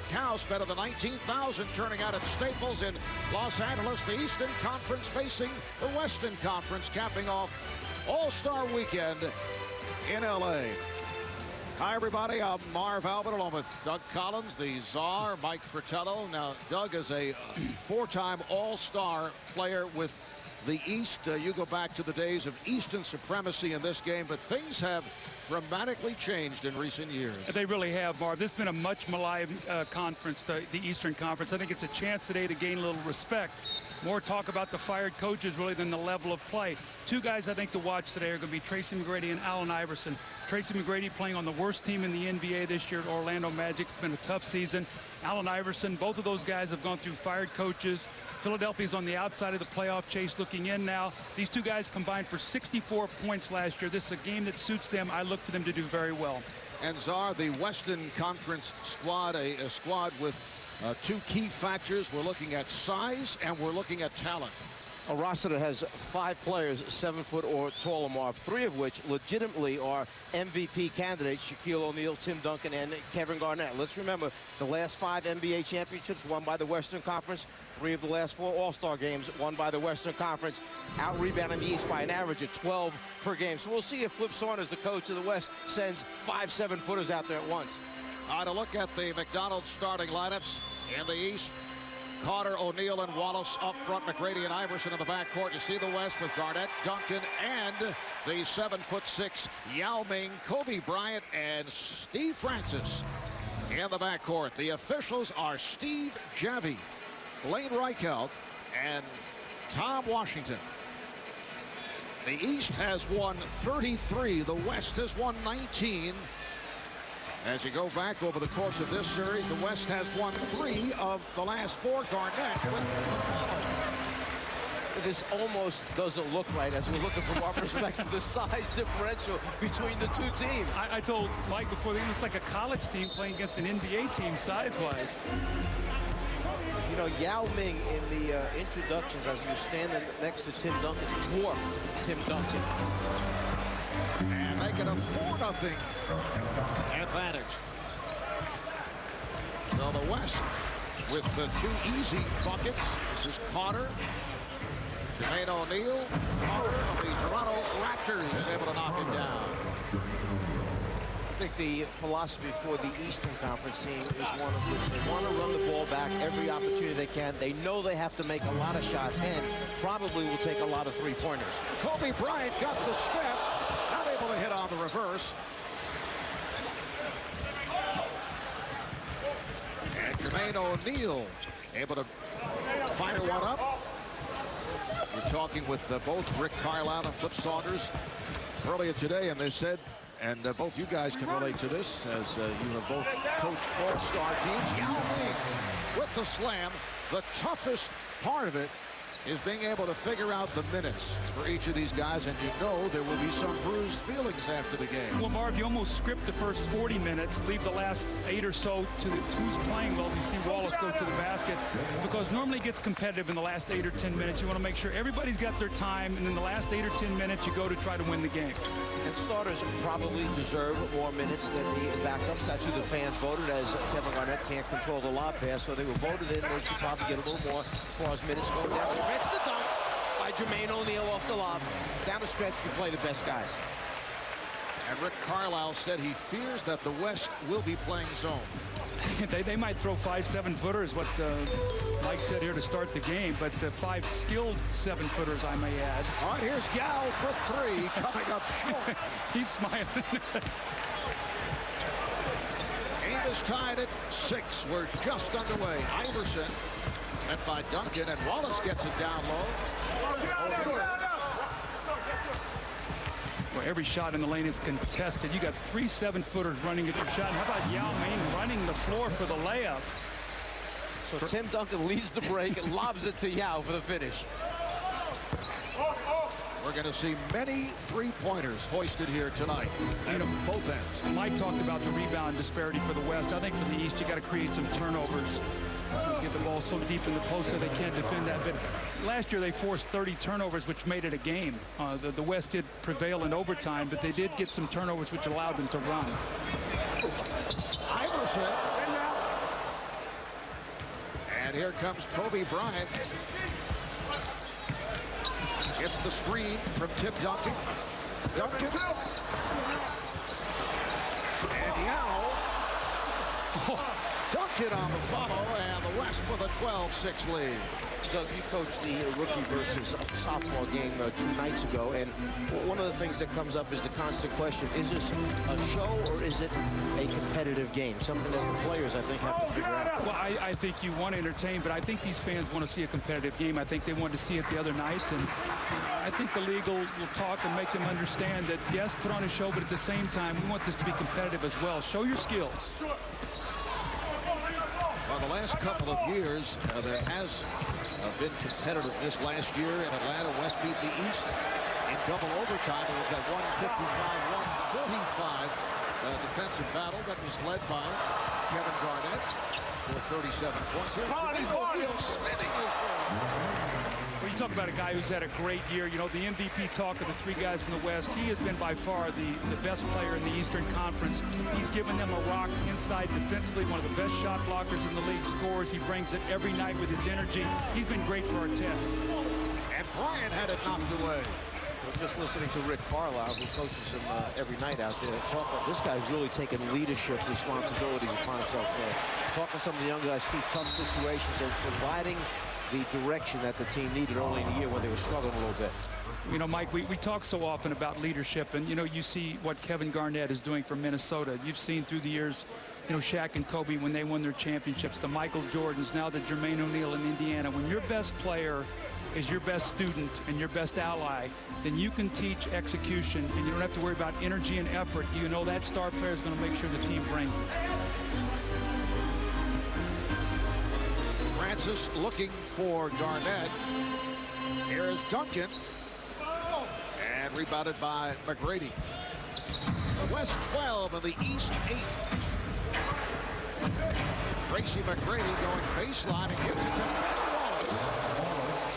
packed house, better than 19,000 turning out at Staples in Los Angeles. The Eastern Conference facing the Western Conference, capping off All-Star Weekend in L.A. Hi, everybody. I'm Marv Albert along with Doug Collins, the czar, Mike Fratello. Now, Doug is a four-time All-Star player with the East. You go back to the days of Eastern supremacy in this game, but things have dramatically changed in recent years. They really have, Marv. This has been a much maligned conference, the Eastern Conference. I think it's a chance today to gain a little respect. More talk about the fired coaches really than the level of play. Two guys I think to watch today are going to be Tracy McGrady and Allen Iverson. Tracy McGrady playing on the worst team in the NBA this year, Orlando Magic. It's been a tough season. Allen Iverson, both of those guys have gone through fired coaches. Philadelphia's on the outside of the playoff chase looking in now. These two guys combined for 64 points last year. This is a game that suits them. I look for them to do very well. And Czar, the Western Conference squad, a squad with two key factors. We're looking at size and we're looking at talent. A roster that has 5 players 7 foot or taller, Marv, 3 of which legitimately are MVP candidates: Shaquille O'Neal, Tim Duncan, and Kevin Garnett. Let's remember the last 5 NBA championships won by the Western Conference. 3 of the last 4 All-Star games won by the Western Conference, out-rebounding the East by an average of 12 per game. So we'll see if Flip Saunders, the coach of the West, sends 5 7-footers out there at once. All right, to look at the McDonald's starting lineups in the East. Carter, O'Neal, and Wallace up front. McGrady and Iverson in the backcourt. You see the West with Garnett, Duncan, and the 7'6" Yao Ming, Kobe Bryant, and Steve Francis in the backcourt. The officials are Steve Javie, Blaine Reichelt, and Tom Washington. The East has won 33. The West has won 19. As you go back over the course of this series, the West has won 3 of the last 4. Garnett with the foul. This almost doesn't look right as we're looking from our perspective, the size differential between the two teams. I told Mike before, it looks like a college team playing against an NBA team size-wise. You know, Yao Ming in the introductions, as he was standing next to Tim Duncan, dwarfed Tim Duncan. And make it a 4-0 advantage. So the West with the 2 easy buckets. This is Carter, Jermaine O'Neal, Carter of the Toronto Raptors, able to knock him down. I think the philosophy for the Eastern Conference team is one of which they want to run the ball back every opportunity they can. They know they have to make a lot of shots and probably will take a lot of 3-pointers. Kobe Bryant got the step, not able to hit on the reverse. And Jermaine O'Neal able to fire one up. We're talking with both Rick Carlisle and Flip Saunders earlier today, and they said, and both you guys can relate to this, as you have both coached All-Star teams. Yao Ming with the slam. The toughest part of it is being able to figure out the minutes for each of these guys, and you know there will be some bruised feelings after the game. Well, Marv, you almost script the first 40 minutes, leave the last 8 or so to who's playing well. You see Wallace go to the basket, because normally it gets competitive in the last 8 or 10 minutes. You want to make sure everybody's got their time, and in the last 8 or 10 minutes, you go to try to win the game. And starters probably deserve more minutes than the backups. That's who the fans voted, as Kevin Garnett can't control the lob pass, so they were voted in. They should probably get a little more as far as minutes go down. Stretch the dunk by Jermaine O'Neal off the lob. Down the stretch, you play the best guys. And Rick Carlisle said he fears that the West will be playing zone. they might throw 5 7-footers, what Mike said here to start the game, but 5 skilled 7-footers, I may add. All right, here's Yao for 3, coming up short. He's smiling. Game is tied at 6. We're just underway. Iverson met by Duncan, and Wallace gets it down low. Well, every shot in the lane is contested. You got 3 7-footers running at your shot. And how about Yao Ming running the floor for the layup? So Tim Duncan leads the break and lobs it to Yao for the finish. We're going to see many 3-pointers hoisted here tonight at both ends. Mike talked about the rebound disparity for the West. I think for the East, you got to create some turnovers. Get the ball so deep in the post that they can't defend that. But last year they forced 30 turnovers, which made it a game. The West did prevail in overtime, but they did get some turnovers, which allowed them to run. Iverson And here comes Kobe Bryant. Gets the screen from Tim Duncan. Duncan. And Yao. Duncan on the follow, and the West with a 12-6 lead. Doug, you coached the rookie versus sophomore game 2 nights ago, and one of the things that comes up is the constant question, is this a show or is it a competitive game? Something that the players, I think, have to figure out. Well, I think you want to entertain, but I think these fans want to see a competitive game. I think they wanted to see it the other night, and I think the league will talk and make them understand that, yes, put on a show, but at the same time, we want this to be competitive as well. Show your skills. Well, the last couple of years, there has been competitiveness. Last year in Atlanta, West beat the East in double overtime. It was that 155-145 defensive battle that was led by Kevin Garnett. Scored 37 points. Here's O'Neal spinning his ball. Well, you talk about a guy who's had a great year. You know, the MVP talk of the 3 guys in the West, he has been by far the best player in the Eastern Conference. He's given them a rock inside defensively, one of the best shot blockers in the league, scores. He brings it every night with his energy. He's been great for our test. And Bryant had it knocked away. We're just listening to Rick Carlisle, who coaches him every night out there. This guy's really taking leadership responsibilities upon himself. Talking some of the young guys through tough situations and providing the direction that the team needed early in the year when they were struggling a little bit. You know, Mike, we talk so often about leadership, and, you know, you see what Kevin Garnett is doing for Minnesota. You've seen through the years, you know, Shaq and Kobe when they won their championships, the Michael Jordans, now the Jermaine O'Neal in Indiana. When your best player is your best student and your best ally, then you can teach execution, and you don't have to worry about energy and effort. You know that star player is going to make sure the team brings it. Francis looking for Garnett. Here's Duncan. And rebounded by McGrady. The West 12 and the East 8. Tracy McGrady going baseline and gives it to Ben Wallace.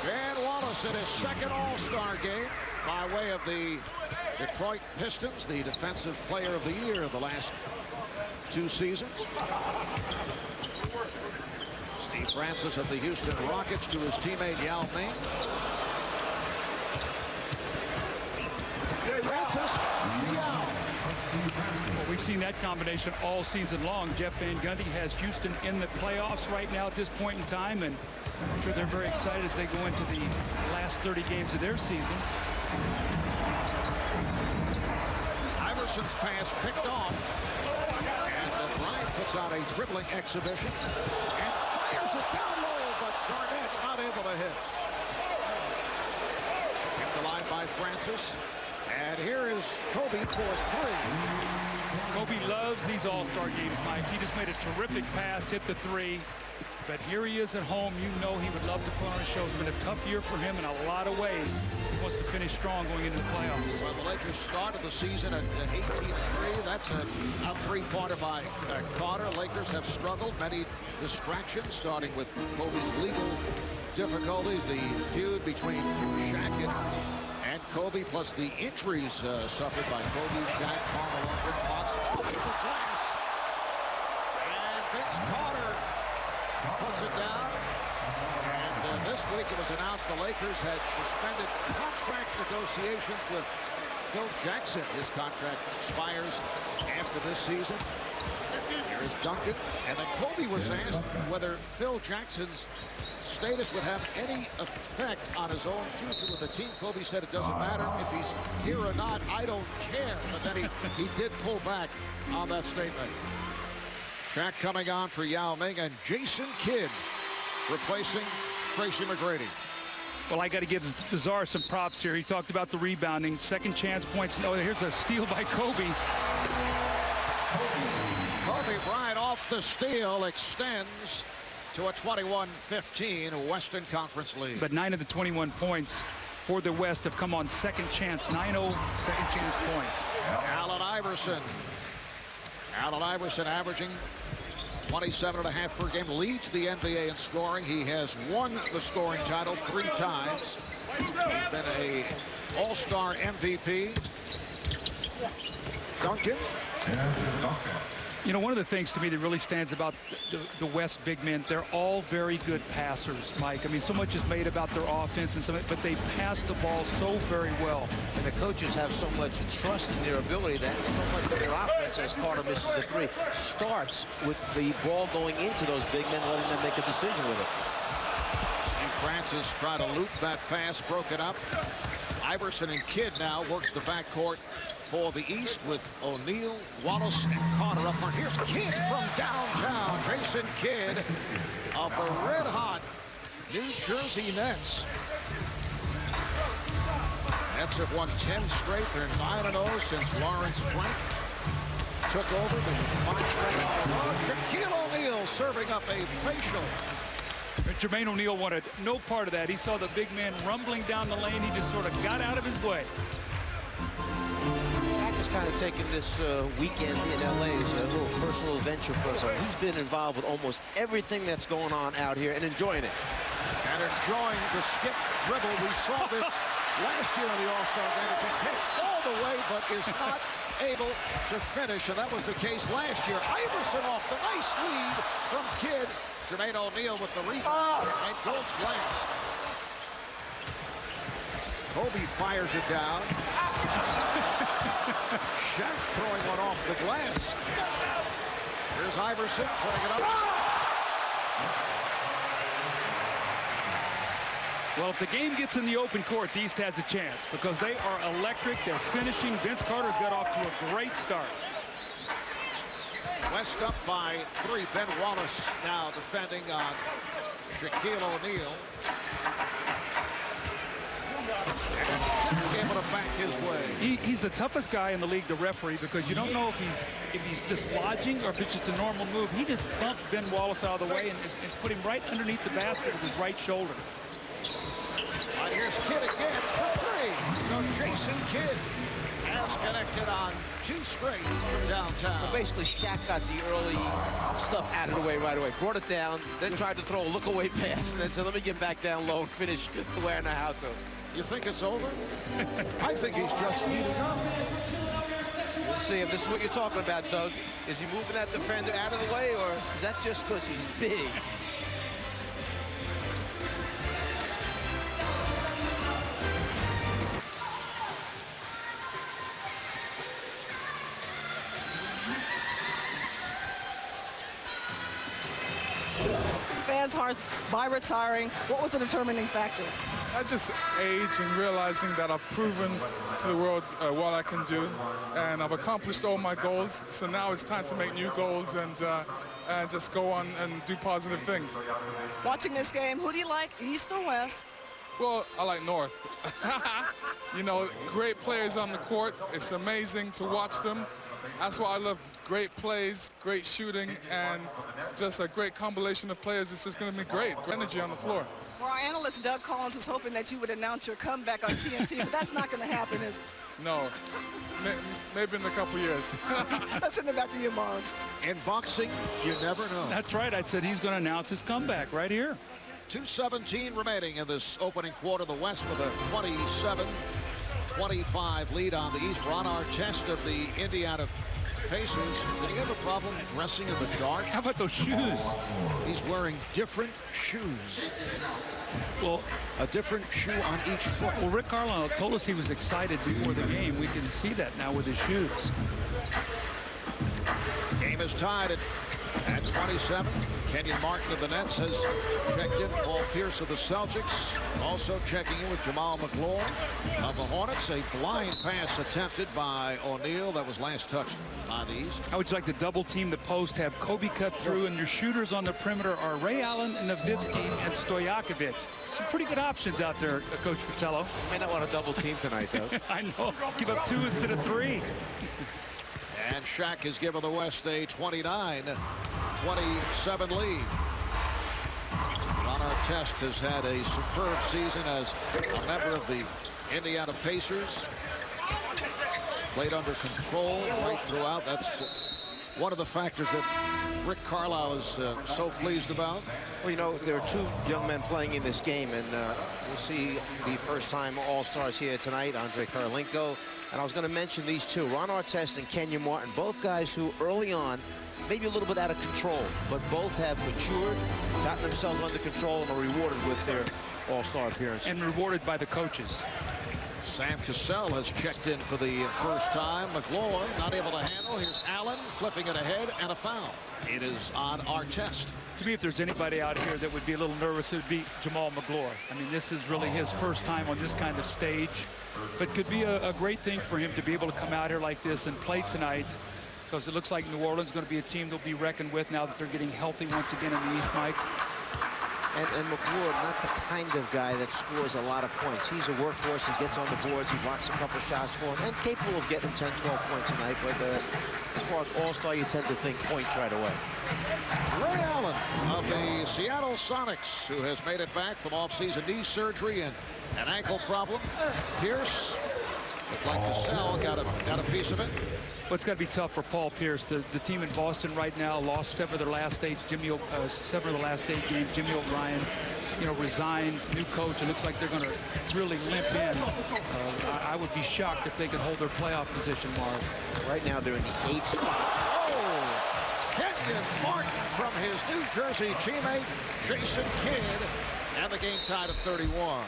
Ben Wallace in his second All-Star game by way of the Detroit Pistons, the Defensive Player of the Year of the last 2 seasons. Steve Francis of the Houston Rockets to his teammate Yao Ming. Francis, Yao. Well, we've seen that combination all season long. Jeff Van Gundy has Houston in the playoffs right now at this point in time, and I'm sure they're very excited as they go into the last 30 games of their season. Iverson's pass picked off, and Bryant puts out a dribbling exhibition and fires it down low, but Garnett not able to hit. Kept the line by Francis. And here is Kobe for 3. Kobe loves these all-star games, Mike. He just made a terrific pass, hit the 3. But here he is at home. You know he would love to put on a show. It's been a tough year for him in a lot of ways. He wants to finish strong going into the playoffs. Well, the Lakers started the season at 18-3. That's a 3-pointer by Carter. Lakers have struggled. Many distractions, starting with Kobe's legal difficulties, the feud between Shaq and Kobe, plus the injuries suffered by Kobe, Shaq, Carmelo, Rick Fox. Over the glass. And Vince Carter puts it down. And this week it was announced the Lakers had suspended contract negotiations with Phil Jackson. His contract expires after this season. Here is Duncan. And then Kobe was asked whether Phil Jackson's status would have any effect on his own future with the team. Kobe said it doesn't matter if he's here or not. I don't care. But then he did pull back on that statement. Shaq coming on for Yao Ming, and Jason Kidd replacing Tracy McGrady. Well, I got to give the Czar some props here. He talked about the rebounding, second chance points. No, here's a steal by Kobe. Kobe Bryant off the steal, extends to a 21-15 Western Conference lead. But 9 of the 21 points for the West have come on second chance. 9-0 second chance points. Allen Iverson. Allen Iverson averaging 27.5 per game, leads the NBA in scoring. He has won the scoring title 3 times. He's been a All-Star MVP. Duncan. You know, one of the things to me that really stands about the West big men, they're all very good passers, Mike. I mean, so much is made about their offense, and but they pass the ball so very well. And the coaches have so much trust in their ability that so much of their offense, as Carter misses the three, starts with the ball going into those big men, letting them make a decision with it. St. Francis try to loop that pass, broke it up. Iverson and Kidd now work the backcourt for the East with O'Neal, Wallace, and Carter up front. Here's Kidd from downtown. Jason Kidd of the red-hot New Jersey Nets. Nets have won 10 straight. They're 9-0 since Lawrence Frank took over. They were 5 straight on the road. Shaquille O'Neal serving up a facial. Jermaine O'Neal wanted no part of that. He saw the big man rumbling down the lane. He just sort of got out of his way. Shaq has kind of taken this weekend in L.A. as a little personal adventure for him. He's been involved with almost everything that's going on out here and enjoying it. And enjoying the skip dribble. We saw this last year on the All-Star game. He takes all the way, but is not able to finish, and that was the case last year. Iverson off the nice lead from Kidd. Jermaine O'Neal with the rebound and goes glass. Kobe fires it down. Shaq throwing one off the glass. Here's Iverson putting it up. Well, if the game gets in the open court, the East has a chance because they are electric. They're finishing. Vince Carter's got off to a great start. West up by 3. Ben Wallace now defending on Shaquille O'Neal. Able to back his way. He's the toughest guy in the league to referee because you don't know if he's dislodging or if it's just a normal move. He just bumped Ben Wallace out of the way and put him right underneath the basket with his right shoulder. And here's Kidd again for 3. So Jason Kidd has connected on 2 straight from downtown. Well, basically, Shaq got the early stuff out of the way right away. Brought it down, then tried to throw a look-away pass, and then said, let me get back down low and finish the way I know how to. You think it's over? I think he's just heating up. We'll see if this is what you're talking about, Doug. Is he moving that defender out of the way, or is that just because he's big? Fans' hearts by retiring. What was the determining factor? I just age and realizing that I've proven to the world what I can do, and I've accomplished all my goals. So now it's time to make new goals and just go on and do positive things. Watching this game, who do you like, East or West? Well, I like North. You know, great players on the court. It's amazing to watch them. That's why I love great plays, great shooting, and just a great combination of players. It's just going to be great. Energy on the floor. Well, our analyst, Doug Collins, was hoping that you would announce your comeback on TNT, but that's not going to happen, is it? No. Maybe in a couple years. Let's send it back to you, Mark. In boxing, you never know. That's right. I said he's going to announce his comeback right here. 2:17 remaining in this opening quarter. The West with a 27-25 lead on the East. We're on our test of the Indiana Pacers. Did he have a problem dressing in the dark? How about those shoes? He's wearing different shoes. Well, a different shoe on each foot. Well, Rick Carlisle told us he was excited before the game. We can see that now with his shoes. Game is tied at 27. Kenyon Martin of the Nets has checked in. Paul Pierce of the Celtics also checking in with Jamal McLaurin of the Hornets. A blind pass attempted by O'Neal that was last touched by the East. I would like to double team the post, have Kobe cut through, and your shooters on the perimeter are Ray Allen, Nowitzki, and Stojakovic. Some pretty good options out there, Coach Fratello. You may not want to double team tonight, though. I know. Give up 2 instead of 3. And Shaq has given the West a 29-27 lead. Ron Artest has had a superb season as a member of the Indiana Pacers. Played under control right throughout. That's one of the factors that Rick Carlisle is so pleased about? Well, you know, there are two young men playing in this game, and we'll see the first-time All-Stars here tonight, Andre Kirilenko. And I was going to mention these two, Ron Artest and Kenyon Martin, both guys who early on, maybe a little bit out of control, but both have matured, gotten themselves under control, and are rewarded with their All-Star appearance. And rewarded by the coaches. Sam Cassell has checked in for the first time. McGlure not able to handle. Here's Allen flipping it ahead, and a foul. It is on Artest. To me, if there's anybody out here that would be a little nervous, it would be Jamal McGlure. I mean, this is really his first time on this kind of stage, but could be a great thing for him to be able to come out here like this and play tonight, because it looks like New Orleans is going to be a team they'll be reckoned with now that they're getting healthy once again in the East, Mike. And McGlure, not the kind of guy that scores a lot of points. He's a workhorse. He gets on the boards. He blocks a couple shots for him, and capable of getting 10, 12 points a night. But as far as All-Star, you tend to think points right away. Ray Allen of the Seattle Sonics, who has made it back from off-season knee surgery and an ankle problem. Pierce, looked like Cassell got a piece of it. Well, it's got to be tough for Paul Pierce. The team in Boston right now lost 7 of their last 8 games. Jimmy O'Brien, you know, resigned. New coach. It looks like they're going to really limp in. I would be shocked if they could hold their playoff position, Mark. Right now they're in the 8th spot. Oh! Kenyon Martin from his New Jersey teammate, Jason Kidd, and the game tied at 31.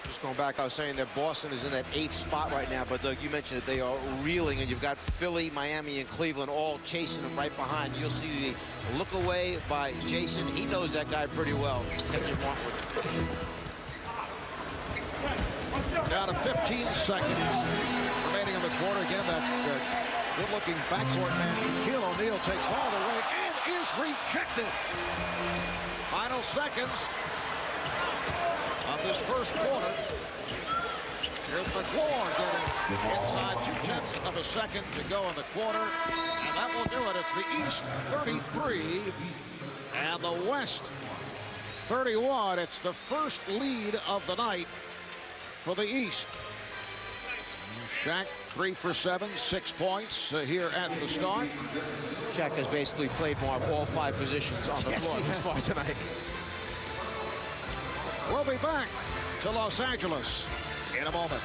Just going back, I was saying that Boston is in that 8th spot right now, but Doug, you mentioned that they are reeling, and you've got Philly, Miami, and Cleveland all chasing them right behind. You'll see the look away by Jason. He knows that guy pretty well. Kenyon Martin with the finish. Down to 15 seconds remaining in the quarter. Again, that good-looking backcourt man, Shaquille O'Neal, takes all the way and is rejected. Final seconds of this first quarter. Here's McGlure getting inside 0.2 of a second to go in the quarter, and that will do it. It's the East 33 and the West 31. It's the first lead of the night for the East. Shaq 3 for 7, 6 points here at the start. Shaq has basically played more of all 5 positions on the floor this far tonight. We'll be back to Los Angeles in a moment.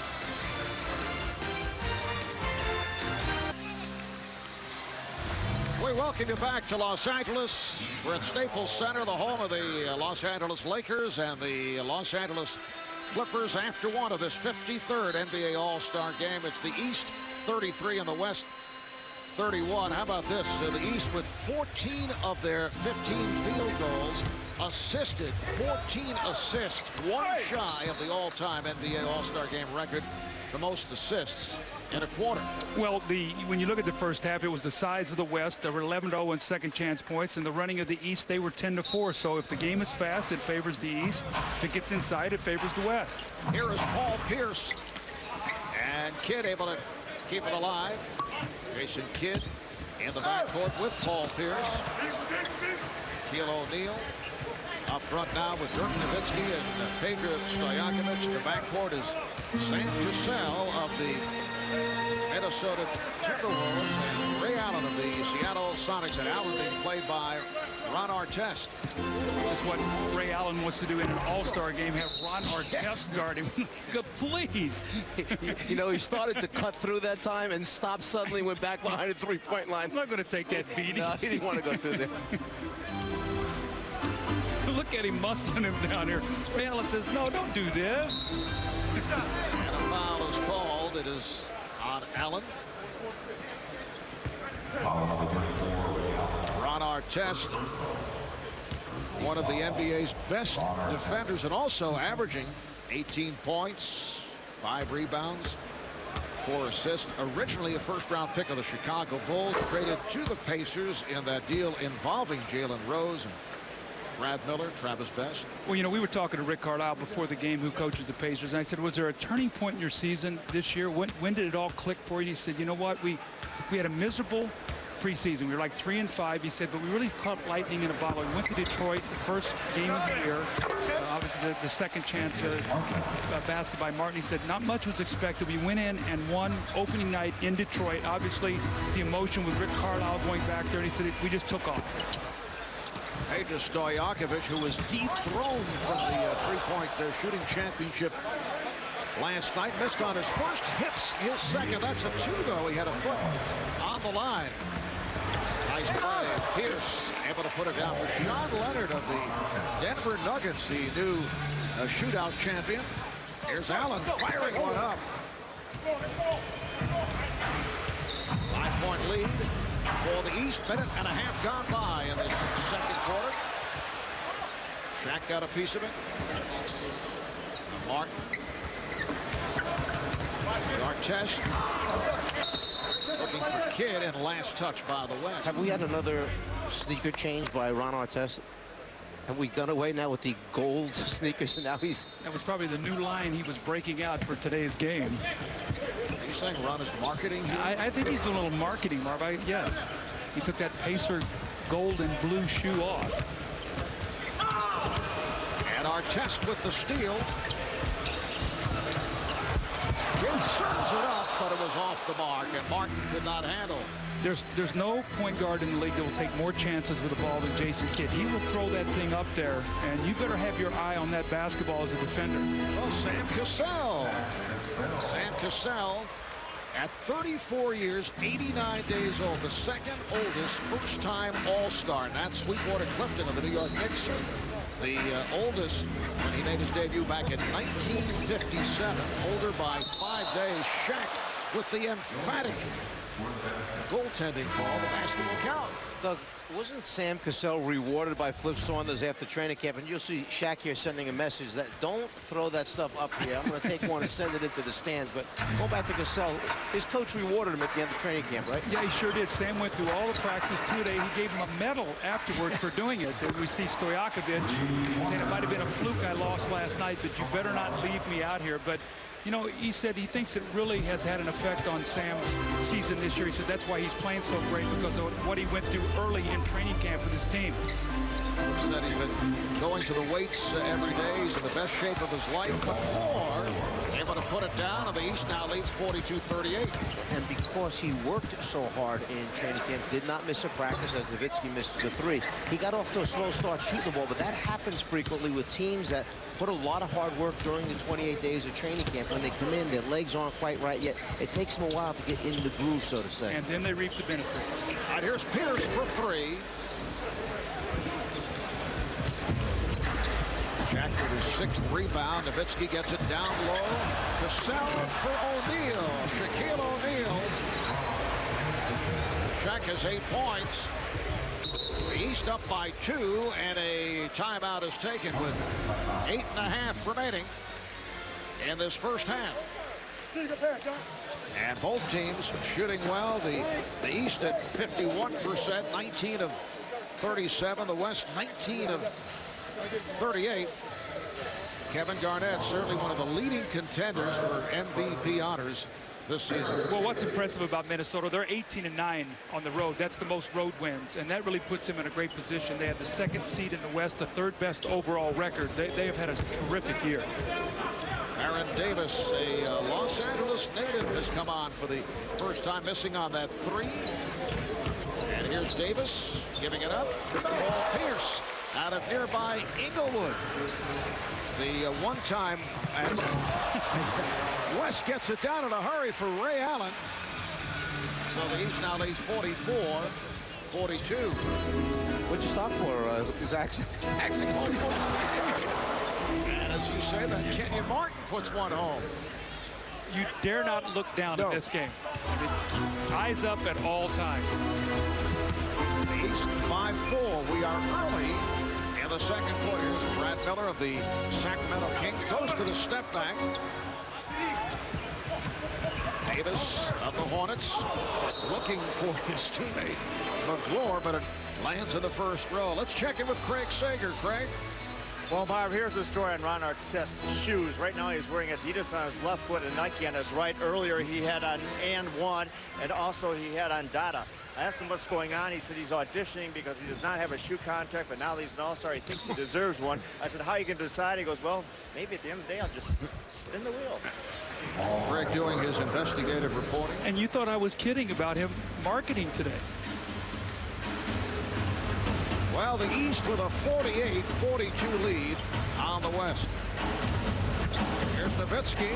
We welcome you back to Los Angeles. We're at Staples Center, the home of the Los Angeles Lakers and the Los Angeles Clippers after one of this 53rd NBA All-Star game. It's the East 33 and the West 31. How about this? The East with 14 of their 15 field goals assisted, 14 assists, one shy of the all-time NBA All-Star game record for most assists in a quarter. Well, when you look at the first half, it was the size of the West. They were 11-0 in second chance points, and the running of the East, they were 10-4. So if the game is fast, it favors the East. If it gets inside, it favors the West. Here is Paul Pierce, and Kidd able to keep it alive. Jason Kidd in the backcourt with Paul Pierce. Shaquille O'Neal up front now with Dirk Nowitzki and Pedro Stojakovic. The backcourt is Sam Cassell of the Minnesota Timberwolves and Ray Allen of the Seattle Sonics, and Allen being played by Ron Artest. Just what Ray Allen wants to do in an all-star game, have Ron Artest guard him. Please. You know, he started to cut through that time and stopped suddenly, went back behind the three-point line. I'm not going to take that beating. No, he didn't want to go through there. Look at him muscling him down here. Ray Allen says, no, don't do this. And a foul is called. It is on Allen. Ron Artest, one of the NBA's best defenders, and also averaging 18 points, 5 rebounds, 4 assists. Originally a first-round pick of the Chicago Bulls, traded to the Pacers in that deal involving Jalen Rose and Brad Miller, Travis Best. Well, you know, we were talking to Rick Carlisle before the game, who coaches the Pacers, and I said, was there a turning point in your season this year? When did it all click for you? He said, you know what, we had a miserable preseason. We were like 3-5. He said, but we really caught lightning in a bottle. We went to Detroit, the first game of the year. Obviously, the second chance basket by Martin. He said not much was expected. We went in and won opening night in Detroit. Obviously, the emotion with Rick Carlisle going back there, and he said we just took off. Peja Stojakovic, who was dethroned from the three-point shooting championship last night, missed on his first, hits his second. That's a 2, though. He had a foot on the line. Nice play. Pierce able to put it down for Sean Leonard of the Denver Nuggets, the new shootout champion. Here's Allen firing one up. 5-point lead for the East. Minute and a half gone by in this second quarter. Shaq got a piece of it. Martin. Artest looking for Kidd, and last touch by the West. Have we had another sneaker change by Ron Artest? Have we done away now with the gold sneakers, and now he's... That was probably the new line he was breaking out for today's game. Are you saying Ron is marketing here? I think he's doing a little marketing, Marv. Yes. He took that Pacer gold and blue shoe off. And Artest with the steal. He serves it up, but it was off the mark, and Martin could not handle. There's no point guard in the league that will take more chances with the ball than Jason Kidd. He will throw that thing up there, and you better have your eye on that basketball as a defender. Well, Sam Cassell. Sam Cassell, at 34 years, 89 days old, the second oldest first-time All-Star, and that's Sweetwater Clifton of the New York Knicks. The oldest when he made his debut back in 1957. Older by 5 days. Shaq with the emphatic goaltending call. The basket will count. Doug, wasn't Sam Cassell rewarded by Flip Saunders after training camp? And you'll see Shaq here sending a message that don't throw that stuff up here. I'm going to take one and send it into the stands. But go back to Cassell. His coach rewarded him at the end of training camp, right? Yeah, he sure did. Sam went through all the practices today. He gave him a medal afterwards for doing it. We see Stojakovic saying it might have been a fluke I lost last night, but you better not leave me out here. But you know, he said he thinks it really has had an effect on Sam's season this year. He said that's why he's playing so great, because of what he went through early in training camp with his team. He said he's been going to the weights every day. He's in the best shape of his life, but more able to put it down, and the East now leads 42-38. And because he worked so hard in training camp, did not miss a practice as Nowitzki misses the 3. He got off to a slow start shooting the ball, but that happens frequently with teams that put a lot of hard work during the 28 days of training camp. When they come in, their legs aren't quite right yet. It takes them a while to get in the groove, so to say. And then they reap the benefits. All right, here's Pierce for 3. Jack with his 6th rebound. Nowitzki gets it down low. Cassell for O'Neal. Shaquille O'Neal. Shaq has 8 points. The East up by 2, and a timeout is taken with 8.5 remaining in this first half. And both teams shooting well. The East at 51%, 19 of 37. The West 19 of 38. Kevin Garnett, certainly one of the leading contenders for MVP honors this season. Well, what's impressive about Minnesota, they're 18-9 on the road. That's the most road wins, and that really puts them in a great position. They have the 2nd seed in the West, the 3rd best overall record. They have had a terrific year. Aaron Davis, a Los Angeles native, has come on for the first time, missing on that 3. And here's Davis giving it up. Paul Pierce out of nearby Inglewood. The one-time as West gets it down in a hurry for Ray Allen. So the East now leads 44-42. What'd you stop for, Zach? And as you say, that Kenyon Martin puts one home. You dare not look down at this game. Eyes up at all times. The East 5-4. We are early in the second quarter. Here's Brad Miller of the Sacramento Kings. Goes to the step back. Davis of the Hornets looking for his teammate McGlure, but it lands in the first row. Let's check in with Craig Sager. Craig? Well, Marv, here's the story on Ron Artest's shoes. Right now he's wearing Adidas on his left foot and Nike on his right. Earlier he had on And One, and also he had on Dada I asked him what's going on. He said he's auditioning because he does not have a shoe contract, but now that he's an all-star, he thinks he deserves one. I said, how are you going to decide? He goes, well, maybe at the end of the day, I'll just spin the wheel. Greg doing his investigative reporting. And you thought I was kidding about him marketing today. Well, the East with a 48-42 lead on the West. Here's Nowitzki.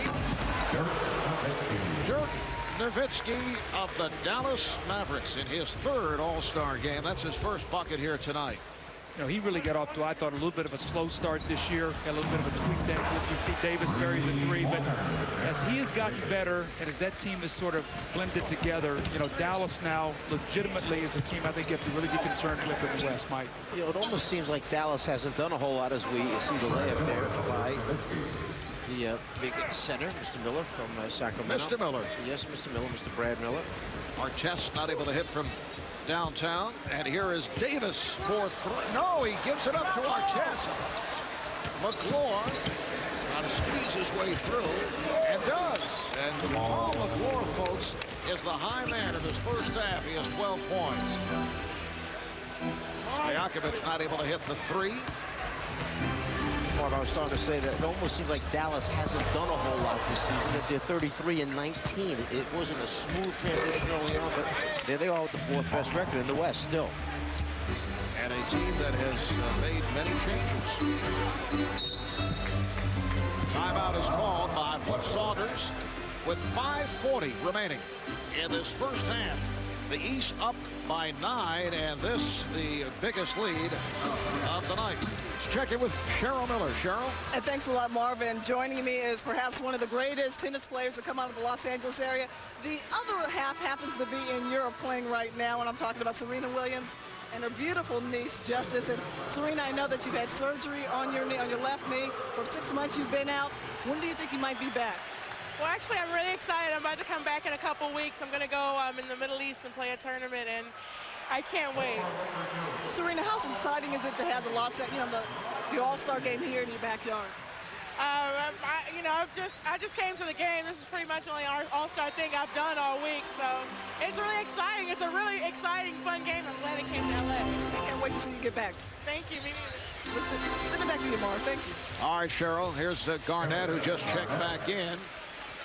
Dirk Nowitzki of the Dallas Mavericks in his third All-Star game. That's his first bucket here tonight. You know, he really got off to, I thought, a little bit of a slow start this year. Got a little bit of a tweaked ankle as we see Davis bury the three. But as he has gotten better and as that team is sort of blended together, you know, Dallas now legitimately is a team I think you have to really be concerned with in the West, Mike. You know, it almost seems like Dallas hasn't done a whole lot as we see the layup there by the big center, Mr. Miller from Sacramento. Mr. Miller. Yes, Mr. Miller, Mr. Brad Miller. Artest not able to hit from downtown. And here is Davis for three. No, he gives it up to Artest. McClure trying to squeeze his way through and does. And Paul McClure, folks, is the high man in this first half. He has 12 points. Stojakovic not able to hit the three. Mark, I was starting to say that it almost seems like Dallas hasn't done a whole lot this season. They're 33-19. It wasn't a smooth transition early on, but there they are with the fourth best record in the West still. And a team that has made many changes. Timeout is called by Flip Saunders with 5:40 remaining in this first half. The East up by 9, and this the biggest lead of the night. Let's check in with Cheryl Miller. Cheryl? And thanks a lot, Marvin. Joining me is perhaps one of the greatest tennis players to come out of the Los Angeles area. The other half happens to be in Europe playing right now, and I'm talking about Serena Williams and her beautiful niece, Justice. And Serena, I know that you've had surgery on your knee, on your left knee. For 6 months you've been out. When do you think you might be back? Well, actually, I'm really excited. I'm about to come back in a couple weeks. I'm going to go in the Middle East and play a tournament, and I can't wait. Serena, how exciting is it to have the All-Star game here in your backyard? I just came to the game. This is pretty much the only All-Star thing I've done all week, so it's really exciting. It's a really exciting, fun game. I'm glad it came to LA. I can't wait to see you get back. Thank you. Me neither. Send it back to you, Mark. Thank you. All right, Cheryl. Here's Garnett, who just checked back in.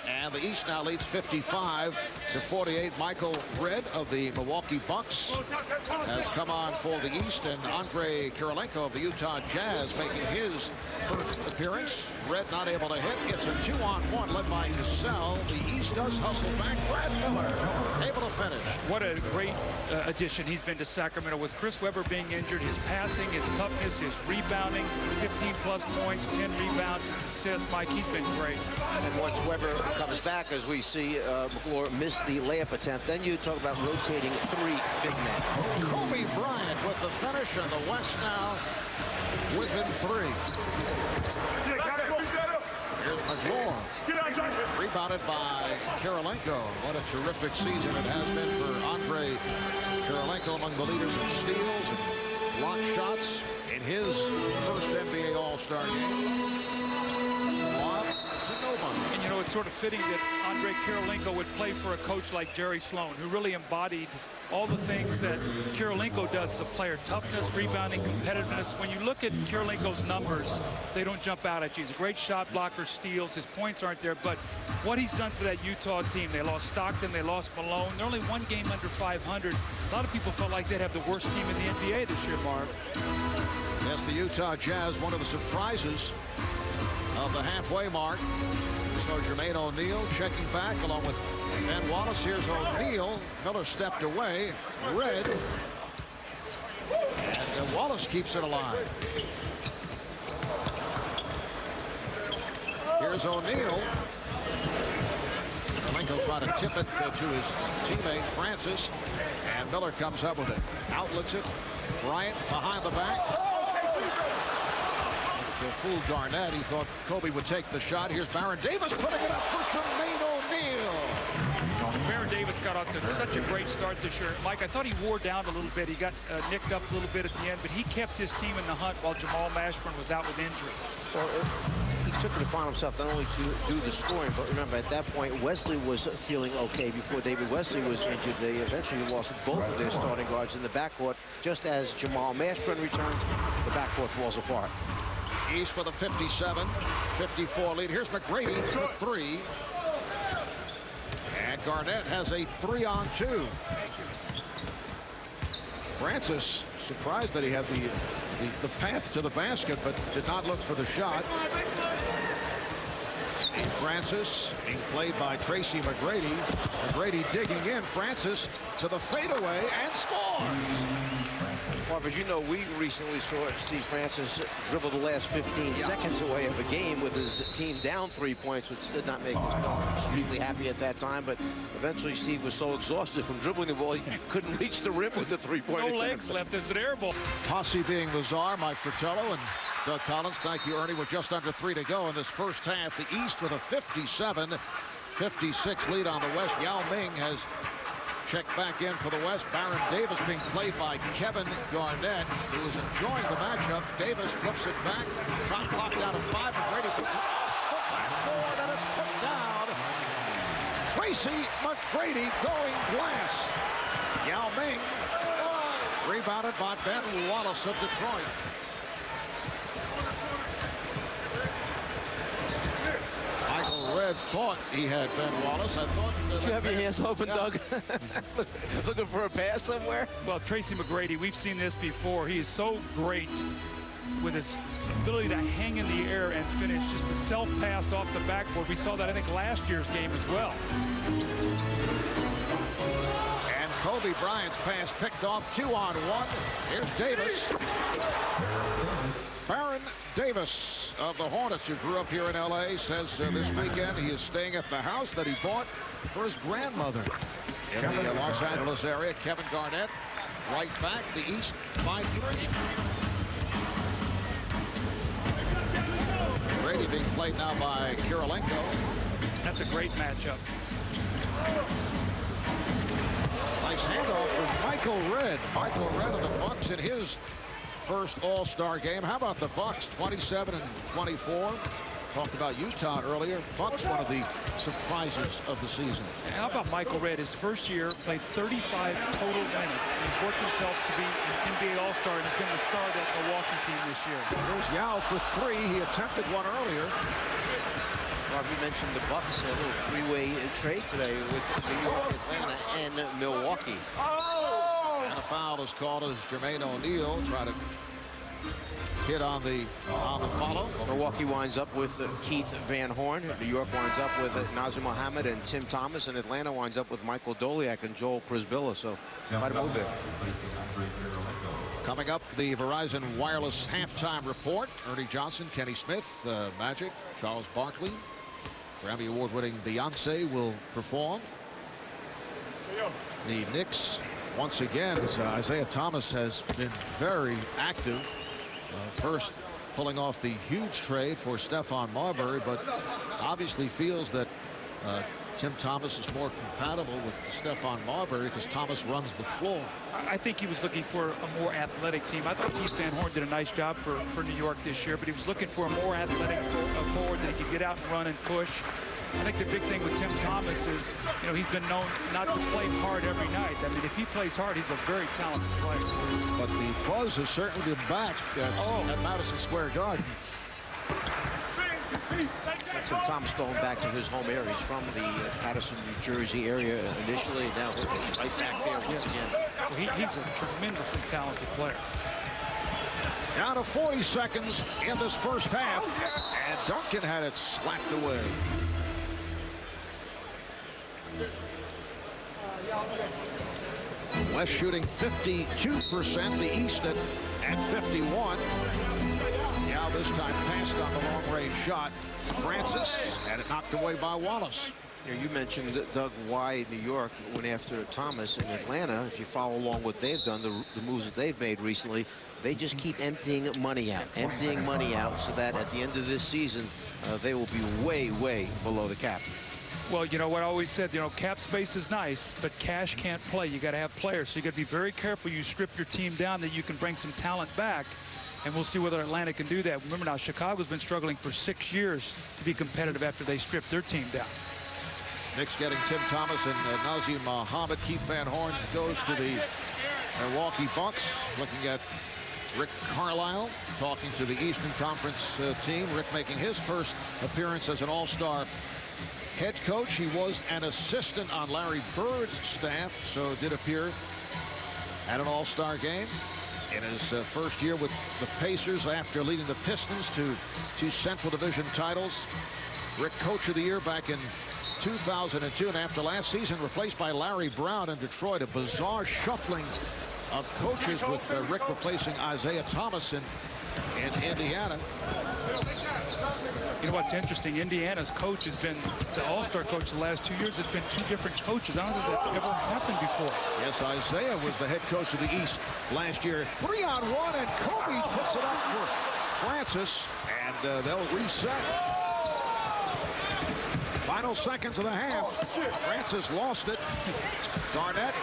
And the East now leads 55-48. Michael Redd of the Milwaukee Bucks has come on for the East, and Andrei Kirilenko of the Utah Jazz making his first appearance. Redd not able to hit. It's a 2-on-1 led by Cassell. The East does hustle back. Brad Miller able to finish. What a great addition he's been to Sacramento with Chris Webber being injured. His passing, his toughness, his rebounding, 15-plus points, 10 rebounds, 6 assists. Mike, he's been great. And once Webber comes back, as we see McClure miss the layup attempt, then you talk about rotating three big men. Kobe Bryant with the finish, and the West now within 3. Here's McClure. Rebounded by Kirilenko. What a terrific season it has been for Andrei Kirilenko, among the leaders in steals and block shots in his first NBA All-Star game. And, you know, it's sort of fitting that Andrei Kirilenko would play for a coach like Jerry Sloan, who really embodied all the things that Kirilenko does as a player: toughness, rebounding, competitiveness. When you look at Kirilenko's numbers, they don't jump out at you. He's a great shot blocker, steals. His points aren't there. But what he's done for that Utah team, they lost Stockton, they lost Malone. They're only one game under 500. A lot of people felt like they'd have the worst team in the NBA this year, Marv. Yes, the Utah Jazz, one of the surprises of the halfway mark. So Jermaine O'Neal checking back along with Ben Wallace. Here's O'Neal. Miller stepped away. Redd. And Wallace keeps it alive. Here's O'Neal. Kirilenko trying to tip it to his teammate Francis. And Miller comes up with it. Outlets it. Bryant behind the back. They fooled Garnett. He thought Kobe would take the shot. Here's Baron Davis putting it up for Jermaine O'Neal. Baron Davis got off to such a great start this year. Mike, I thought he wore down a little bit. He got nicked up a little bit at the end, but he kept his team in the hunt while Jamal Mashburn was out with injury. Well, he took it upon himself not only to do the scoring, but remember, at that point, Wesley was feeling okay before David Wesley was injured. They eventually lost both of their starting guards in the backcourt. Just as Jamal Mashburn returned, the backcourt falls apart. East with a 57-54 lead. Here's McGrady for three. And Garnett has a 3-on-2. Francis surprised that he had the path to the basket, but did not look for the shot. Steve Francis being played by Tracy McGrady. McGrady digging in. Francis to the fadeaway and scores. As you know, we recently saw Steve Francis dribble the last 15 seconds away of a game with his team down 3 points, which did not make us extremely happy at that time. But eventually, Steve was so exhausted from dribbling the ball, he couldn't reach the rim with the three-point attempt. No legs left. It's an air ball. Posse being the czar, Mike Fratello and Doug Collins. Thank you, Ernie, with just under 3 to go in this first half. The East with a 57-56 lead on the West. Yao Ming has checked back in for the West. Baron Davis being played by Kevin Garnett, who is enjoying the matchup. Davis flips it back. Shot clock down to 5. McGrady puts it backboard, and it's put down. Tracy McGrady going glass. Yao Ming rebounded by Ben Wallace of Detroit. Michael Red thought he had Ben Wallace. I thought. Did you have your hands open, Doug? Looking for a pass somewhere? Well, Tracy McGrady, we've seen this before. He is so great with his ability to hang in the air and finish. Just the self-pass off the backboard. We saw that, I think, last year's game as well. And Kobe Bryant's pass picked off. 2-on-1. Here's Davis. Baron Davis of the Hornets, who grew up here in L.A., says this weekend he is staying at the house that he bought for his grandmother in the Los Angeles area. Kevin Garnett, right back. The East by 3. Brady being played now by Kirilenko. That's a great matchup. Nice handoff from Michael Redd. Michael Redd of the Bucks in his first All-Star game. How about the Bucks? 27-24. Talked about Utah earlier. Bucks, one of the surprises of the season. And how about Michael Redd? His first year, played 35 total minutes. He's worked himself to be an NBA All-Star and has been the star of that Milwaukee team this year. There's Yao for 3. He attempted one earlier. Well, we mentioned the Bucks, a little three-way trade today with New York, Atlanta, and Milwaukee. And a foul is called as Jermaine O'Neal tried to hit on the follow. Milwaukee winds up with Keith Van Horn. New York winds up with Nazir Mohammed and Tim Thomas, and Atlanta winds up with Michael Doliak and Joel Prisbilla. So quite a move there. Coming up, the Verizon Wireless halftime report. Ernie Johnson, Kenny Smith, Magic, Charles Barkley, Grammy Award-winning Beyonce will perform. The Knicks, once again, Isaiah Thomas has been very active. First pulling off the huge trade for Stephon Marbury, but obviously feels that Tim Thomas is more compatible with Stephon Marbury because Thomas runs the floor. I think he was looking for a more athletic team. I thought Keith Van Horn did a nice job for New York this year, but he was looking for a more athletic forward that he could get out and run and push. I think the big thing with Tim Thomas is, you know, he's been known not to play hard every night. I mean, if he plays hard, he's a very talented player. But the buzz has certainly been back at Madison Square Garden. Tim Thomas going back to his home area. He's from the Paterson, New Jersey area initially. Now he's right back there once again. Well, he's a tremendously talented player. Down to 40 seconds in this first half, and Duncan had it slapped away. West shooting 52%, the East at 51. Now this time passed on the long-range shot. Francis had it knocked away by Wallace. You mentioned, Doug, why New York went after Thomas. In Atlanta, if you follow along what they've done, the moves that they've made recently, they just keep emptying money out so that at the end of this season, they will be way, way below the cap. Well, you know what I always said, you know, cap space is nice, but cash can't play. You got to have players, so you got to be very careful. You strip your team down that you can bring some talent back. and we'll see whether Atlanta can do that. Remember now, Chicago's been struggling for 6 years to be competitive after they stripped their team down. Knicks getting Tim Thomas and Nazim Muhammad. Keith Van Horn goes to the Milwaukee Bucks. Looking at Rick Carlisle talking to the Eastern Conference team. Rick making his first appearance as an all-star head coach. He was an assistant on Larry Bird's staff, so did appear at an all-star game in his first year with the Pacers after leading the Pistons to 2 Central Division titles. Rick Coach of the Year back in 2002, and after last season replaced by Larry Brown in Detroit. A bizarre shuffling of coaches with Rick replacing Isaiah Thomas in Indiana. You know what's interesting? Indiana's coach has been the all-star coach the last 2 years. It's been 2 different coaches. I don't think that's ever happened before. Yes, Isaiah was the head coach of the East last year. 3-on-1, and Kobe puts it up for Francis, and they'll reset. Final seconds of the half. Francis lost it. Garnett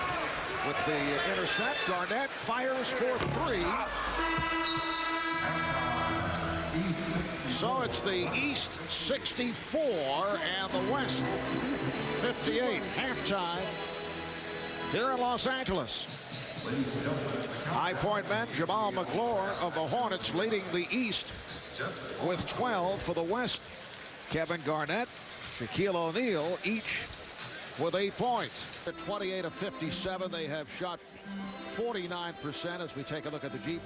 with the intercept. Garnett fires for 3. So it's the East 64 and the West 58. Halftime here in Los Angeles. High Point men, Jamal McClure of the Hornets leading the East with 12. For the West, Kevin Garnett, Shaquille O'Neal, each with 8 points. At 28 of 57, they have shot 49% as we take a look at the Jeep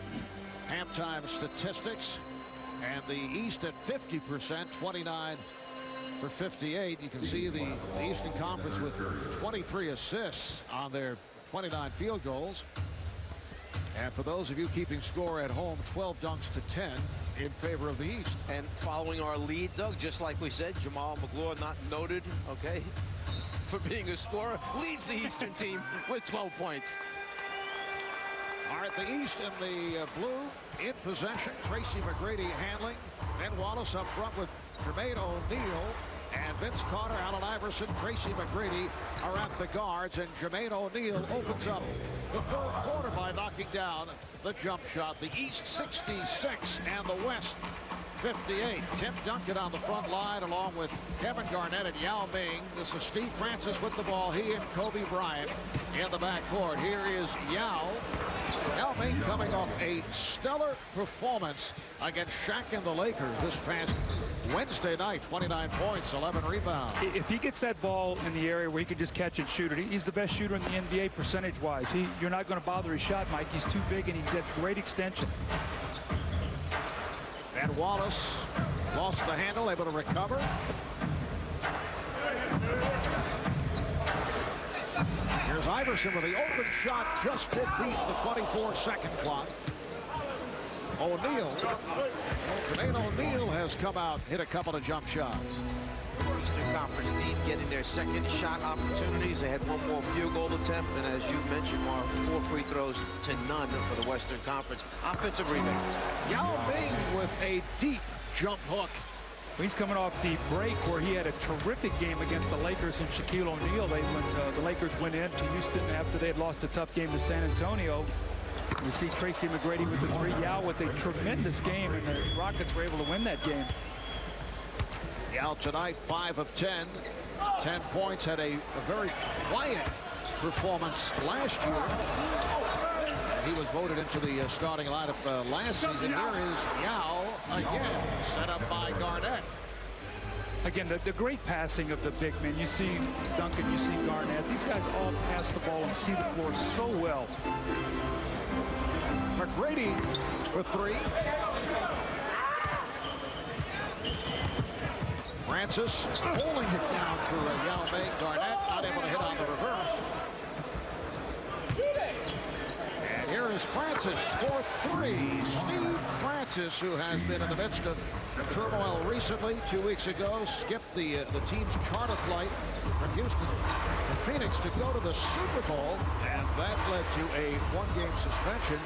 halftime statistics. And the East at 50%, 29 for 58. You can see the Eastern Conference with 23 assists on their 29 field goals. And for those of you keeping score at home, 12 dunks to 10 in favor of the East. And following our lead, Doug, just like we said, Jamal McClure, not noted, okay, for being a scorer, leads the Eastern team with 12 points. All right, the East in the blue in possession. Tracy McGrady handling. Ben Wallace up front with Jermaine O'Neal and Vince Carter, Allen Iverson, Tracy McGrady are at the guards, and Jermaine O'Neal opens up the third quarter by knocking down the jump shot. The East 66 and the West 58. Tim Duncan on the front line along with Kevin Garnett and Yao Ming. This is Steve Francis with the ball. He and Kobe Bryant in the backcourt. Here is Yao. Yao Ming coming off a stellar performance against Shaq and the Lakers this past Wednesday night. 29 points, 11 rebounds. If he gets that ball in the area where he can just catch and shoot it, he's the best shooter in the NBA percentage-wise. You're not going to bother his shot, Mike. He's too big, and he gets great extension. And Wallace lost the handle, able to recover. Here's Iverson with the open shot, just did beat the 24-second clock. O'Neal, Jermaine O'Neal has come out, hit a couple of jump shots. Eastern Conference team getting their second shot opportunities. They had 1 more field goal attempt, and as you mentioned, Mark, 4 free throws to none for the Western Conference. Offensive rebounds. Yao Ming with a deep jump hook. He's coming off the break where he had a terrific game against the Lakers and Shaquille O'Neal. The Lakers went into Houston after they had lost a tough game to San Antonio. We see Tracy McGrady with the 3. Yao with a tremendous game, and the Rockets were able to win that game. Yao tonight, 5 of 10. 10 points, had a very quiet performance last year. He was voted into the starting lineup last season. Here is Yao again, set up by Garnett. Again, the great passing of the big men. You see Duncan, you see Garnett. These guys all pass the ball and see the floor so well. McGrady for 3. Francis pulling it down for Yao Ming. Garnett not able to hit on the reverse. And here is Francis for 3. Steve Francis, who has been in the midst of turmoil recently. 2 weeks ago, skipped the team's charter flight from Houston to Phoenix to go to the Super Bowl, and that led to a 1-game suspension.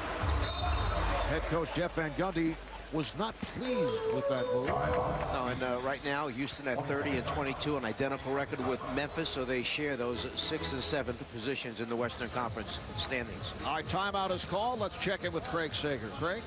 Head coach Jeff Van Gundy was not pleased with that move. No, and right now, Houston at 30 and 22, an identical record with Memphis, so they share those 6th and 7th positions in the Western Conference standings. Our timeout is called. Let's check in with Craig Sager. Craig?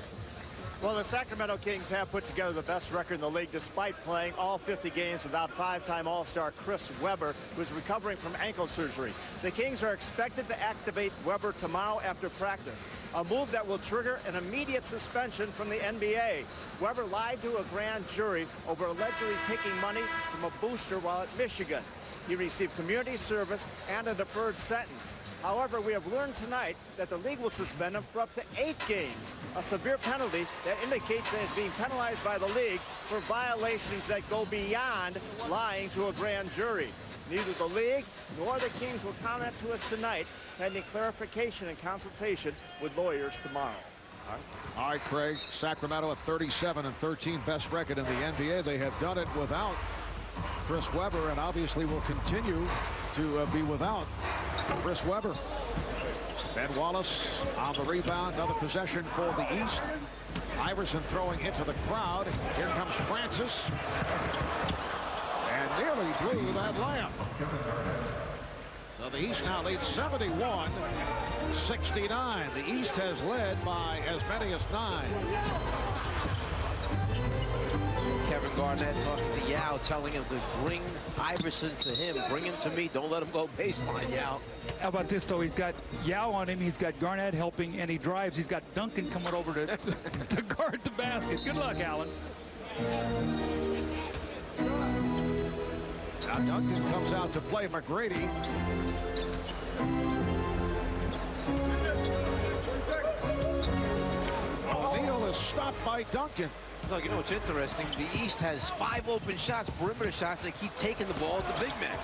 Well, the Sacramento Kings have put together the best record in the league despite playing all 50 games without five-time All-Star Chris Webber, who's recovering from ankle surgery. The Kings are expected to activate Webber tomorrow after practice, a move that will trigger an immediate suspension from the NBA. Webber lied to a grand jury over allegedly taking money from a booster while at Michigan. He received community service and a deferred sentence. However, we have learned tonight that the league will suspend him for up to 8 games, a severe penalty that indicates that he's being penalized by the league for violations that go beyond lying to a grand jury. Neither the league nor the Kings will comment to us tonight, pending clarification and consultation with lawyers tomorrow. All right, Craig, Sacramento at 37-13, best record in the NBA. They have done it without Chris Webber, and obviously will continue to be without Chris Webber. Ben Wallace on the rebound, another possession for the East. Iverson throwing into the crowd. Here comes Francis, and nearly blew that layup. So the East now leads 71-69. The East has led by as many as 9. Kevin Garnett talking to Yao, telling him to bring Iverson to him. Bring him to me. Don't let him go baseline, Yao. How about this, though? He's got Yao on him. He's got Garnett helping, and he drives. He's got Duncan coming over to guard the basket. Good luck, Allen. Now Duncan comes out to play McGrady. O'Neal is stopped by Duncan. No, you know what's interesting? The East has 5 open shots, perimeter shots. They keep taking the ball at the big man.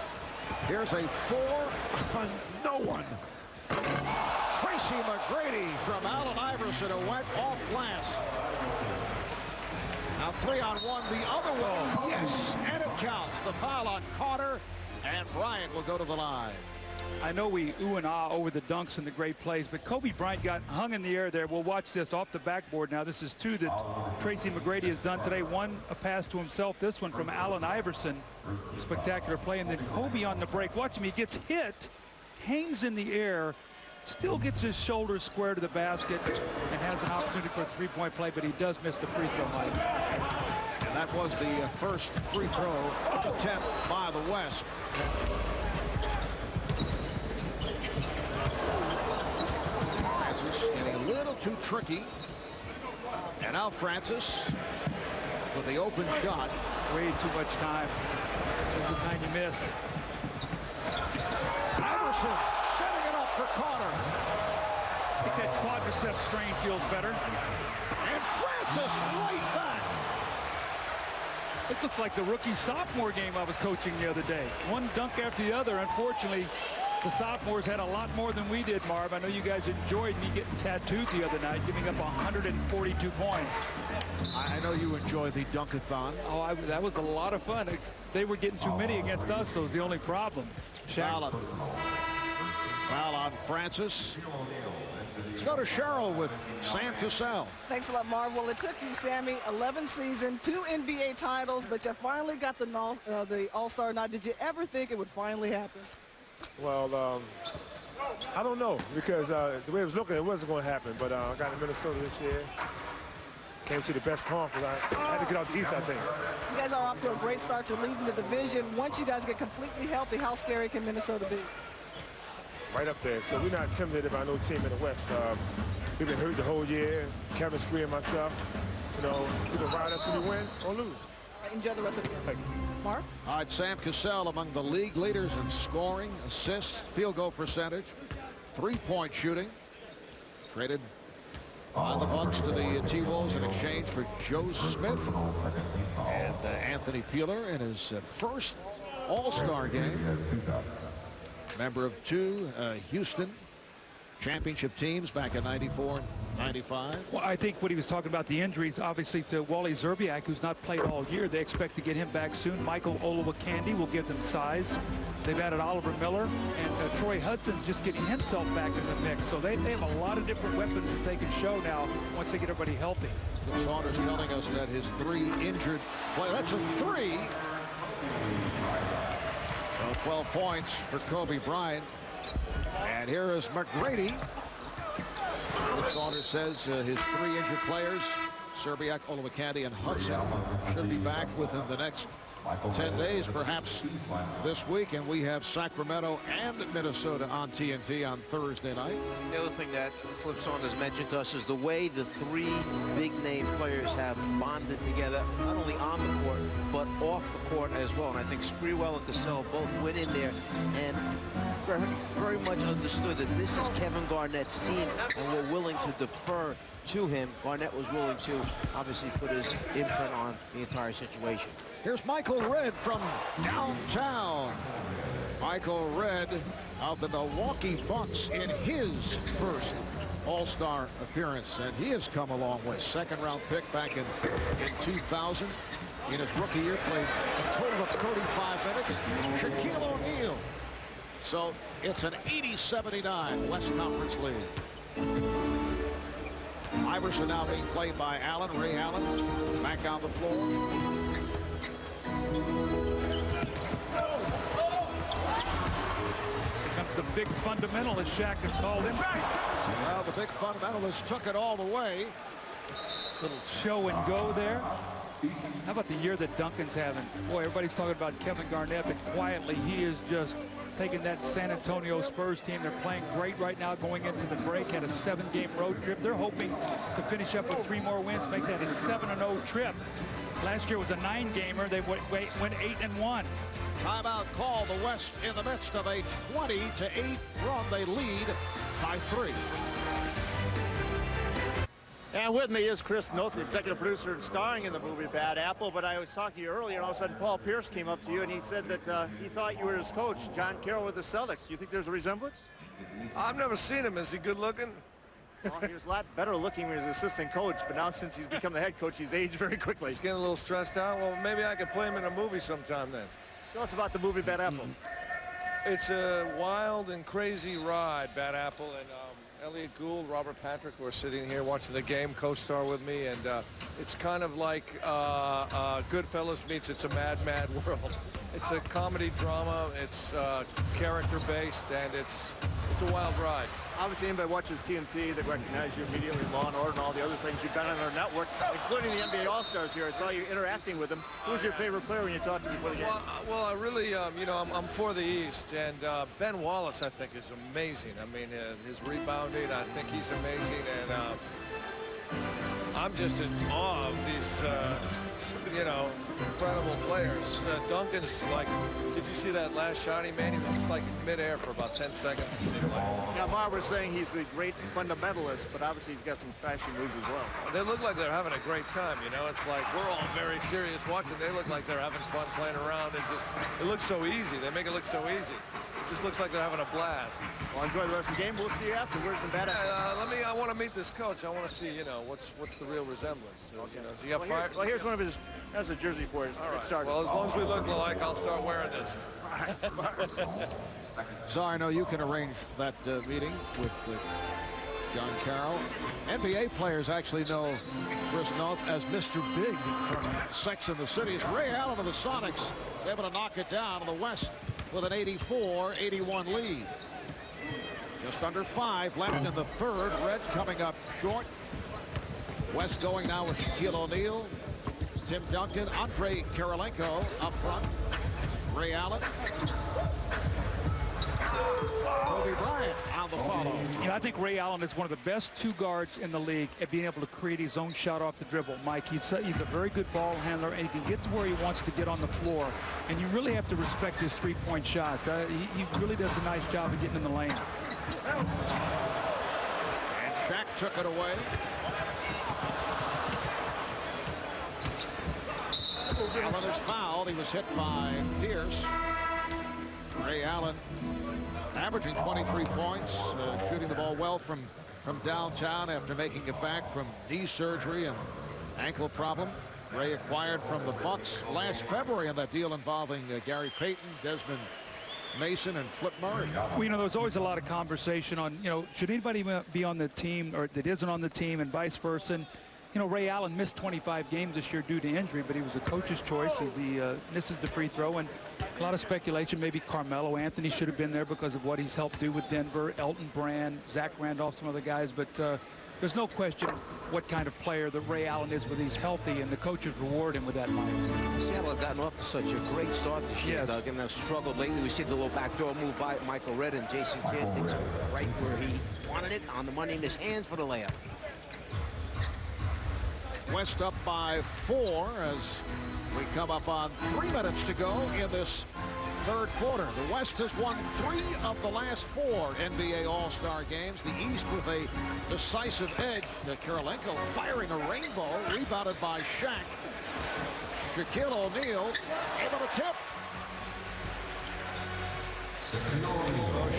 Here's a 4 on no one. Tracy McGrady from Allen Iverson, who went off glass. Now 3 on 1 the other way. Yes, and it counts. The foul on Carter, and Bryant will go to the line. I know we ooh and ah over the dunks and the great plays, but Kobe Bryant got hung in the air there. We'll watch this off the backboard now. This is 2 that Tracy McGrady has done today. 1 a pass to himself. This one from Allen Iverson. Spectacular play. And then Kobe on the break. Watch him. He gets hit, hangs in the air, still gets his shoulders square to the basket, and has an opportunity for a 3-point play, but he does miss the free throw, Mike. And that was the first free throw attempt by the West. Getting a little too tricky. And now Francis with the open shot. Way too much time. That's the kind you miss. Iverson setting it up for Carter. I think that quadricep strain feels better. And Francis right back. This looks like the rookie-sophomore game I was coaching the other day. One dunk after the other. Unfortunately, the sophomores had a lot more than we did, Marv. I know you guys enjoyed me getting tattooed the other night, giving up 142 points. I know you enjoyed the dunkathon. Oh, that was a lot of fun. They were getting too many against us, so it was the only problem. Foul on Francis. Let's go to Cheryl with Sam Cassell. Thanks a lot, Marv. Well, it took you, Sammy, 11 seasons, 2 NBA titles, but you finally got the All-Star nod. Did you ever think it would finally happen? Well, I don't know, because the way it was looking, it wasn't going to happen. But I got to Minnesota this year. Came to the best conference. I had to get out the East, I think. You guys are off to a great start to leading the division. Once you guys get completely healthy, how scary can Minnesota be? Right up there. So we're not intimidated by no team in the West. We've been hurt the whole year. Kevin Spree and myself. You know, we can ride us till we win or lose. Enjoy the rest of the game. Thank you. Marv? All right, Sam Cassell among the league leaders in scoring, assists, field goal percentage, 3-point shooting. Traded on the Bucks to the T-Wolves in exchange for Joe Smith and Anthony Peeler in his first All-Star game. Member of 2 Houston championship teams back in '94, '95. Well, I think what he was talking about, the injuries, obviously, to Wally Zerbiak, who's not played all year. They expect to get him back soon. Michael Olowokandi will give them size. They've added Oliver Miller, and Troy Hudson just getting himself back in the mix. So they have a lot of different weapons that they can show now once they get everybody healthy. Phil Saunders telling us that his 3 injured play. That's a 3. So 12 points for Kobe Bryant. And here is McGrady. Phil Saunders says his 3 injured players Serbiak, Olowokandi, and Hudson should be back within the next 10 days, perhaps this week, and we have Sacramento and Minnesota on TNT on Thursday night. The other thing that Flip Saunders mentioned to us is the way the three big-name players have bonded together, not only on the court, but off the court as well. And I think Sprewell and Cassell both went in there and very much understood that this is Kevin Garnett's team, and were willing to defer to him. Garnett was willing to obviously put his imprint on the entire situation. Here's Michael Redd from downtown. Michael Redd of the Milwaukee Bucks in his first All-Star appearance, and he has come a long way. Second-round pick back in 2000. In his rookie year, played a total of 35 minutes. Shaquille O'Neal. So it's an 80-79 West Conference lead. Iverson now being played by Allen, Ray Allen, back on the floor. Here comes the big fundamentalist. Shaq is called in back. Well, the big fundamentalist took it all the way. Little show and go there. How about the year that Duncan's having? Boy, everybody's talking about Kevin Garnett, but quietly he is just taking that San Antonio Spurs team. They're playing great right now going into the break. Had a 7-game road trip. They're hoping to finish up with 3 more wins, make that a 7-0 trip. Last year was a 9-gamer. They went 8-1. Timeout call. The West in the midst of a 20-8 run. They lead by 3. And with me is Chris Noth, the executive producer and starring in the movie Bad Apple. But I was talking to you earlier, and all of a sudden Paul Pierce came up to you, and he said that he thought you were his coach, John Carroll with the Celtics. Do you think there's a resemblance? I've never seen him. Is he good looking? Well, he was a lot better looking when he was assistant coach, but now since he's become the head coach, he's aged very quickly. He's getting a little stressed out. Well, maybe I could play him in a movie sometime then. Tell us about the movie Bad Apple. It's a wild and crazy ride, Bad Apple, and Elliot Gould, Robert Patrick, who are sitting here watching the game, co-star with me, and it's kind of like Goodfellas meets It's a Mad, Mad World. It's a comedy drama, it's character-based, and it's a wild ride. Obviously, anybody watches TNT, they recognize you immediately, Law & Order and all the other things you've done on our network, including the NBA All-Stars here. I saw you interacting with them. Who's your favorite player when you talked to me before the game? Well, I really, you know, I'm for the East, and Ben Wallace, I think, is amazing. I mean, his rebounding, I think he's amazing, and I'm just in awe of these, you know, incredible players. Duncan's like, did you see that last shot he made? He was just like in midair for about 10 seconds. It seemed like. Now, Marv was saying he's the great fundamentalist, but obviously he's got some flashy moves as well. They look like they're having a great time, you know. It's like we're all very serious watching. They look like they're having fun playing around. And just, it looks so easy. They make it look so easy. It just looks like they're having a blast. Well, enjoy the rest of the game. We'll see you afterwards. And Bad Apple. I want to meet this coach. I want to see, you know, what's the real resemblance to, you know, is he got fired? Well, here's one of his, that's a jersey for you. All right. Well, as long as we look alike, I'll start wearing this. So I know you can arrange that meeting with John Carroll. NBA players actually know Chris Noth as Mr. Big from Sex and the City. As Ray Allen of the Sonics is able to knock it down in the West with an 84-81 lead. Just under 5 left in the third. Red coming up short. West going now with Shaquille O'Neal, Tim Duncan, Andre Kirilenko up front. Ray Allen. Kobe Bryant on the follow. You know, I think Ray Allen is one of the best 2 guards in the league at being able to create his own shot off the dribble. Mike, he's a very good ball handler, and he can get to where he wants to get on the floor. And you really have to respect his 3-point shot. He really does a nice job of getting in the lane. And Shaq took it away. Allen is fouled. He was hit by Pierce. Ray Allen averaging 23 points, shooting the ball well from downtown after making it back from knee surgery and ankle problem. Ray acquired from the Bucks last February in that deal involving Gary Payton, Desmond Mason, and Flip Murray. Well, you know, there's always a lot of conversation on, you know, should anybody be on the team or that isn't on the team and vice versa. And, you know, Ray Allen missed 25 games this year due to injury, but he was a coach's choice as he misses the free throw. And a lot of speculation, maybe Carmelo Anthony should have been there because of what he's helped do with Denver, Elton Brand, Zach Randolph, some other guys. But there's no question what kind of player that Ray Allen is when he's healthy, and the coaches reward him with that money. Seattle have gotten off to such a great start this year, Yes. Doug, and they've struggled lately. We see the little backdoor move by Michael Redd, and Jason Kidd hits it right where he wanted it, on the money in his hands for the layup. West up by 4 as we come up on 3 minutes to go in this third quarter. The West has won 3 of the last 4 NBA All-Star games. The East with a decisive edge. Kirilenko firing a rainbow, rebounded by Shaq. Shaquille O'Neal able to tip. So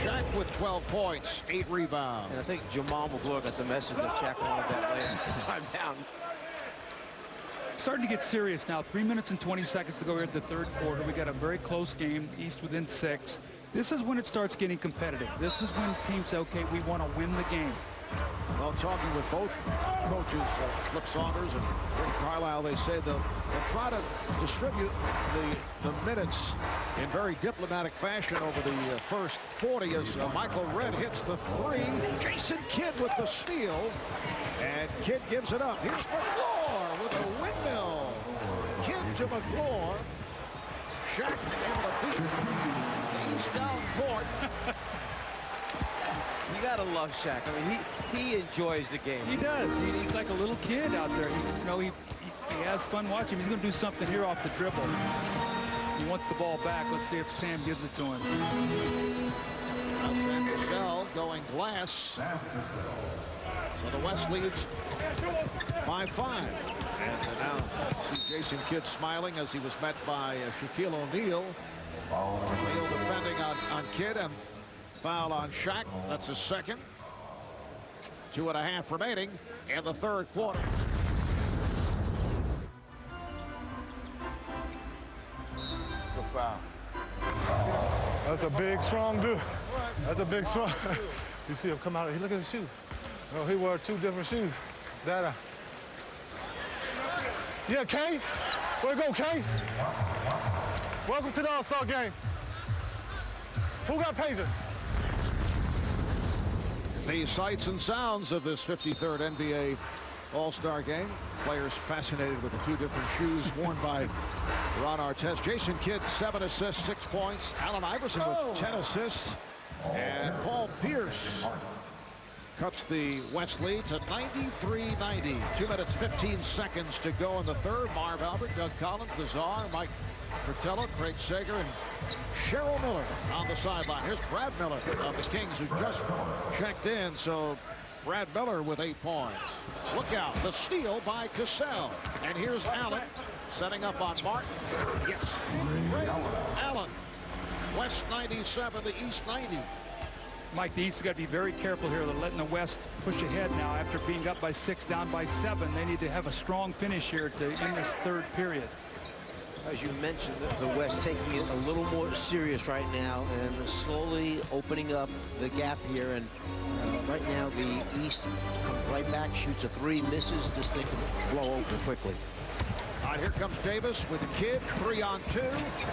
Shaq with 12 points, 8 rebounds. And I think Jamal McGlure got the message that Shaq wanted that layup. Time down. Starting to get serious now. 3 minutes and 20 seconds to go here at the third quarter. We got a very close game, East within 6. This is when it starts getting competitive. This is when teams say, okay, we want to win the game. Well, talking with both coaches, Flip Saunders and Rick Carlisle, they say they'll try to distribute the minutes in very diplomatic fashion over the first 40 as Michael Redd hits the 3. Jason Kidd with the steal, and Kidd gives it up. Here's McGlure with a windmill. Kidd to McGlure. Shaq able to beat the East down court. You gotta love Shaq. I mean, he enjoys the game. He does. He's like a little kid out there. He has fun watching him. He's going to do something here off the dribble. He wants the ball back. Let's see if Sam gives it to him. Now Sam Cassell going glass. So the West leads by 5. And now see Jason Kidd smiling as he was met by Shaquille O'Neal. O'Neal defending on Kidd, and foul on Shaq. That's his second. 2.5 remaining in the third quarter. Good foul. That's a big, strong dude. That's a big, strong. You see him come out. Look at his shoes. Oh, he wore 2 different shoes. That. Yeah, Kay. Where you go, Kay? Welcome to the All-Star game. Who got pager? The sights and sounds of this 53rd NBA All-Star game. Players fascinated with the 2 different shoes worn by Ron Artest. Jason Kidd, 7 assists, 6 points. Allen Iverson with 10 assists. And Paul Pierce cuts the West lead to 93-90. 2 minutes, 15 seconds to go in the third. Marv Albert, Doug Collins, the Czar, Mike Fratello, Craig Sager, and Cheryl Miller on the sideline. Here's Brad Miller of the Kings, who just checked in. So Brad Miller with 8 points. Look out, the steal by Cassell. And here's Allen setting up on Martin. Yes, Ray Allen. West 97, the East 90. Mike, the East has got to be very careful here. They're letting the West push ahead now after being up by 6, down by 7. They need to have a strong finish here to end this third period. As you mentioned, the West taking it a little more serious right now and slowly opening up the gap here. And right now, the East comes right back, shoots a 3, misses. This thing can blow open quickly. All right, here comes Davis with Kidd, 3 on 2.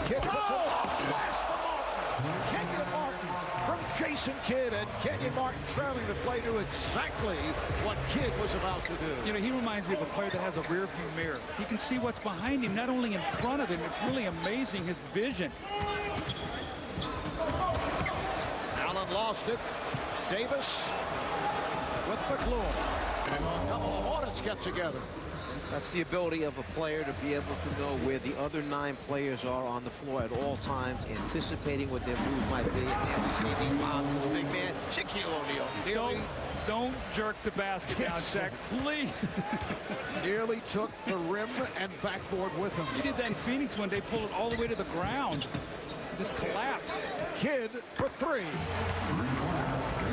Kidd puts it off. Pass for Martin. Kenyon Martin from Jason Kidd, and Kenyon Martin trailing the play, knew exactly what Kidd was about to do. You know, he reminds me of a player that has a rear view mirror. He can see what's behind him, not only in front of him. It's really amazing, his vision. Allen lost it. Davis with McGlure. A couple of Hornets get together. That's the ability of a player to be able to know where the other 9 players are on the floor at all times, anticipating what their move might be. And we see the bounce to the big man, Shaquille O'Neal. Don't jerk the basket down, Shaq, please. Nearly took the rim and backboard with him. He did that in Phoenix one day, pulled it all the way to the ground. Just collapsed. Kidd for 3.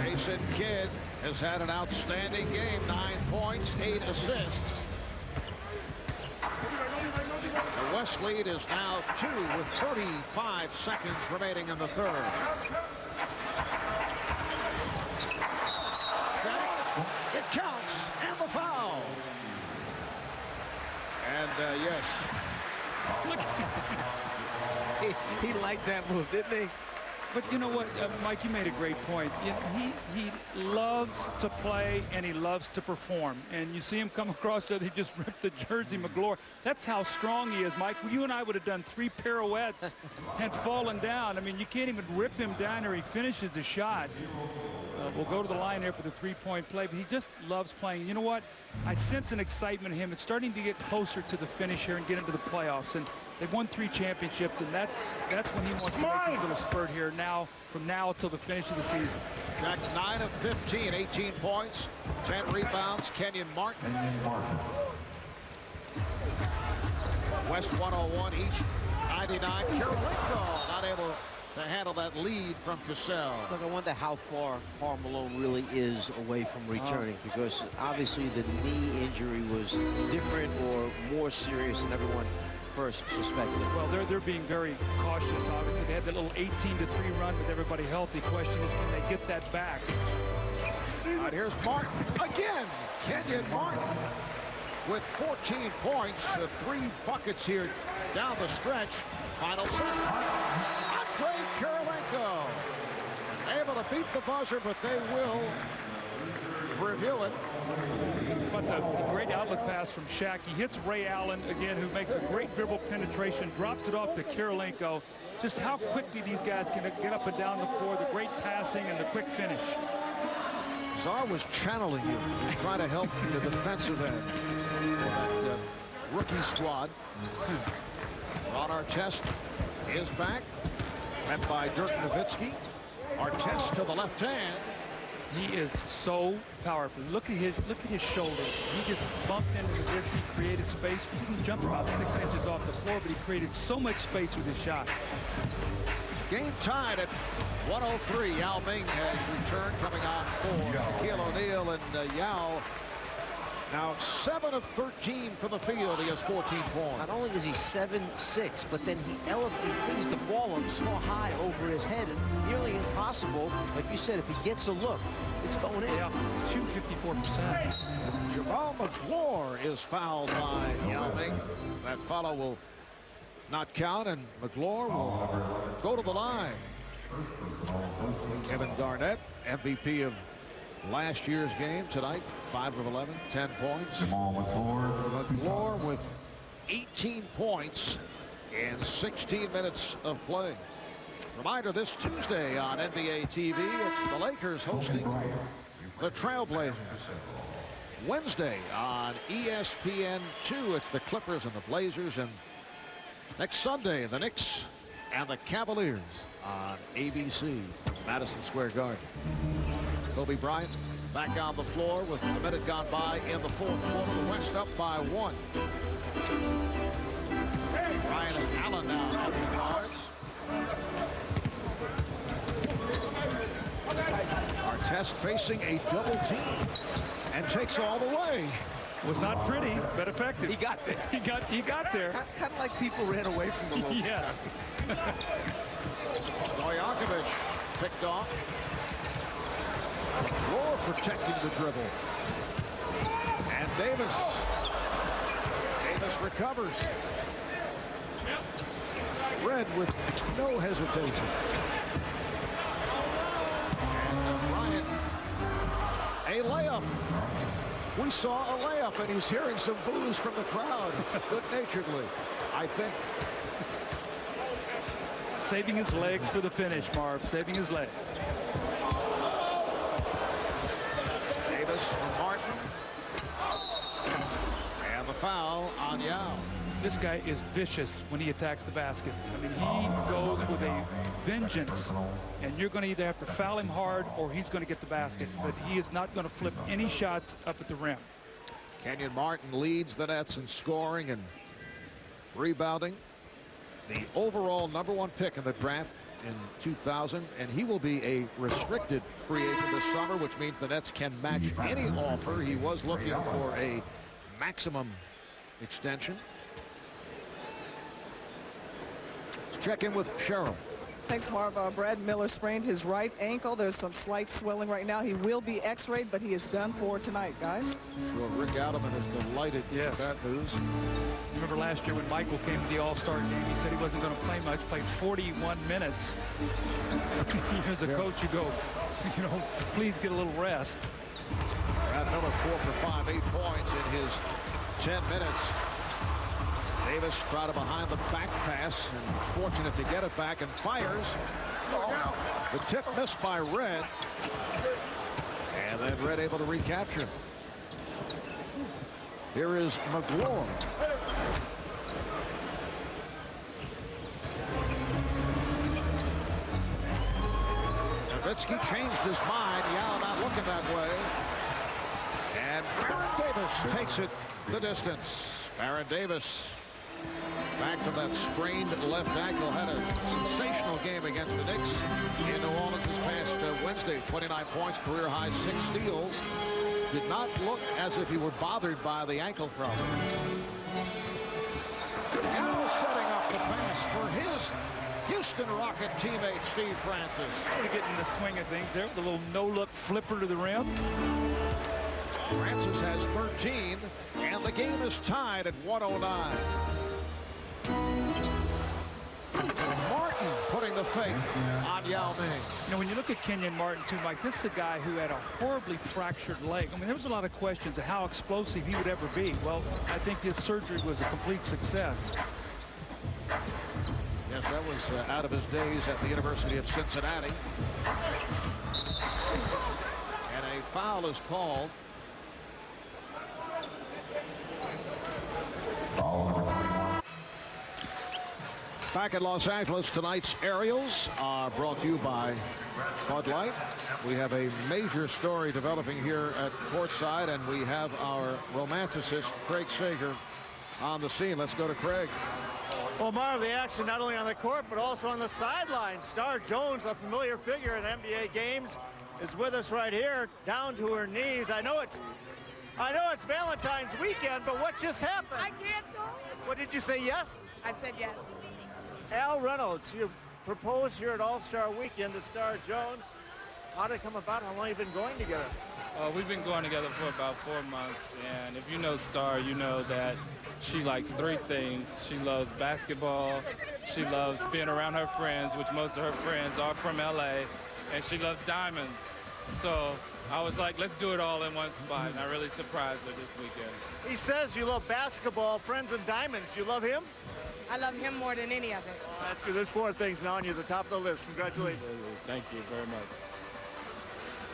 Jason Kidd has had an outstanding game. 9 points, 8 assists. The West lead is now 2 with 35 seconds remaining in the third. It counts, and the foul. And yes. He liked that move, didn't he? But you know what, Mike, you made a great point. You know, he loves to play and he loves to perform. And you see him come across there, they just ripped the jersey, McGlory. That's how strong he is, Mike. You and I would have done 3 pirouettes and fallen down. I mean, you can't even rip him down or he finishes the shot. We'll go to the line here for the 3-point play, but he just loves playing. You know what? I sense an excitement in him. It's starting to get closer to the finish here and get into the playoffs. And they've won 3 championships, and that's when he wants to make his little spurt here now, from now until the finish of the season. Jack 9 of 15, 18 points, 10 rebounds. Kenyon Martin. West 101, each 99. Karolinko not able to handle that lead from Cassell. Look, I wonder how far Karl Malone really is away from returning, because obviously the knee injury was different or more serious than everyone first suspected. Well, they're being very cautious. Obviously, they had that little 18-3 run with everybody healthy. Question is, can they get that back? All right, here's Martin again. Kenyon Martin with 14 points, 3 buckets here down the stretch. Final set. Andre Karolinko able to beat the buzzer, but they will review it. But the great outlet pass from Shaq. He hits Ray Allen again, who makes a great dribble penetration, drops it off to Karolinko. Just how quickly these guys can get up and down the floor, the great passing and the quick finish. Czar was channeling you to try to help the defensive end of that rookie squad. Ron Artest is back, met by Dirk Nowitzki. Artest to the left hand. He is so powerful. Look at his shoulders. He just bumped into Nowitzki, created space. He didn't jump about 6 inches off the floor, but he created so much space with his shot. Game tied at 103. Yao Ming has returned, coming on for Shaquille O'Neal, and Yao now 7 of 13 from the field. He has 14 points. Not only is he 7'6", but then he brings the ball up so high over his head, and nearly impossible. Like you said, if he gets a look, it's going in. Yeah, shooting 54%. Jamal McGlory is fouled by Yao Ming. That foul will not count, and McGlory will go to the line. Kevin Garnett, MVP of last year's game tonight, 5 of 11, 10 points. McGlory with 18 points in 16 minutes of play. Reminder, this Tuesday on NBA TV, it's the Lakers hosting the Trailblazers. Wednesday on ESPN2, it's the Clippers and the Blazers. And next Sunday, the Knicks and the Cavaliers on ABC from Madison Square Garden. Kobe Bryant back on the floor with a minute gone by in the 4th quarter. The West up by 1. Bryant and Allen now up the guards. Artest facing a double team and takes all the way. Was not pretty, but effective. He got there. He got there. Kind of like people ran away from the local. Yeah. Stojakovic picked off. Rohr protecting the dribble. And Davis recovers. Red with no hesitation. And Bryant, a layup. We saw a layup, and he's hearing some boos from the crowd, good-naturedly, I think. Saving his legs for the finish, Marv. Saving his legs. Davis for Martin. And the foul on Yao. This guy is vicious when he attacks the basket. I mean, he goes with a vengeance, and you're going to either have to foul him hard or he's going to get the basket. But he is not going to flip any shots up at the rim. Kenyon Martin leads the Nets in scoring and rebounding. The overall #1 pick in the draft in 2000, and he will be a restricted free agent this summer, which means the Nets can match any offer. He was looking for a maximum extension. Let's check in with Cheryl. Thanks, Marv. Brad Miller sprained his right ankle. There's some slight swelling right now. He will be x-rayed, but he is done for tonight, guys. Sure, Rick Adelman is delighted with that news. Remember last year when Michael came to the All-Star game, he said he wasn't going to play much, played 41 minutes. As a coach, you go, you know, please get a little rest. Brad Miller 4 for 5, 8 points in his 10 minutes. Davis tried a behind the back pass and fortunate to get it back and fires. The tip missed by Red. And then Red able to recapture. Here is McGloin. Nowitzki changed his mind. Yao not looking that way. And Baron Davis takes it the distance. Baron Davis, back from that sprained left ankle, had a sensational game against the Knicks in New Orleans this past Wednesday. 29 points, career high, 6 steals. Did not look as if he were bothered by the ankle problem. Now setting up the pass for his Houston Rocket teammate Steve Francis. To get in the swing of things there with a little no-look flipper to the rim. Francis has 13, and the game is tied at 109. Martin putting the fake on Yao Ming. You know, when you look at Kenyon Martin, too, Mike, this is a guy who had a horribly fractured leg. I mean, there was a lot of questions of how explosive he would ever be. Well, I think his surgery was a complete success. Yes, that was out of his days at the University of Cincinnati. And a foul is called. Back in Los Angeles, tonight's aerials are brought to you by Bud Light. We have a major story developing here at courtside, and we have our romanticist, Craig Sager, on the scene. Let's go to Craig. Well, Marv, the action not only on the court, but also on the sideline. Star Jones, a familiar figure in NBA games, is with us right here, down to her knees. I know it's Valentine's weekend, but what just happened? I canceled. What did you say, yes? I said yes. Al Reynolds, you proposed here at All-Star Weekend to Star Jones. How did it come about? How long have you been going together? We've been going together for about 4 months, and if you know Star, you know that she likes 3 things. She loves basketball, she loves being around her friends, which most of her friends are from LA, and she loves diamonds. So I was like, let's do it all in one spot, and I really surprised her this weekend. He says you love basketball, friends, and diamonds. You love him? I love him more than any of it. Oh, that's good. There's 4 things now, and you're at the top of the list. Congratulations. Thank you very much.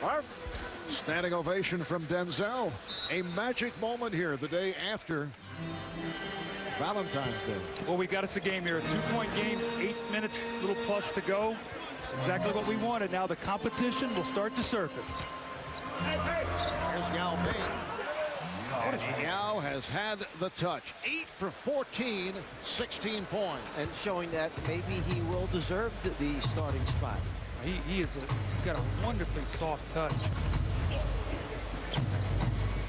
Marv? Standing ovation from Denzel. A magic moment here the day after Valentine's Day. Well, we got us a game here, a 2-point game, 8 minutes, little plus to go. Exactly what we wanted. Now the competition will start to surface. Here's Yao Ming. And Yao has had the touch. 8 for 14, 16 points. And showing that maybe he will deserve the starting spot. He's got a wonderfully soft touch.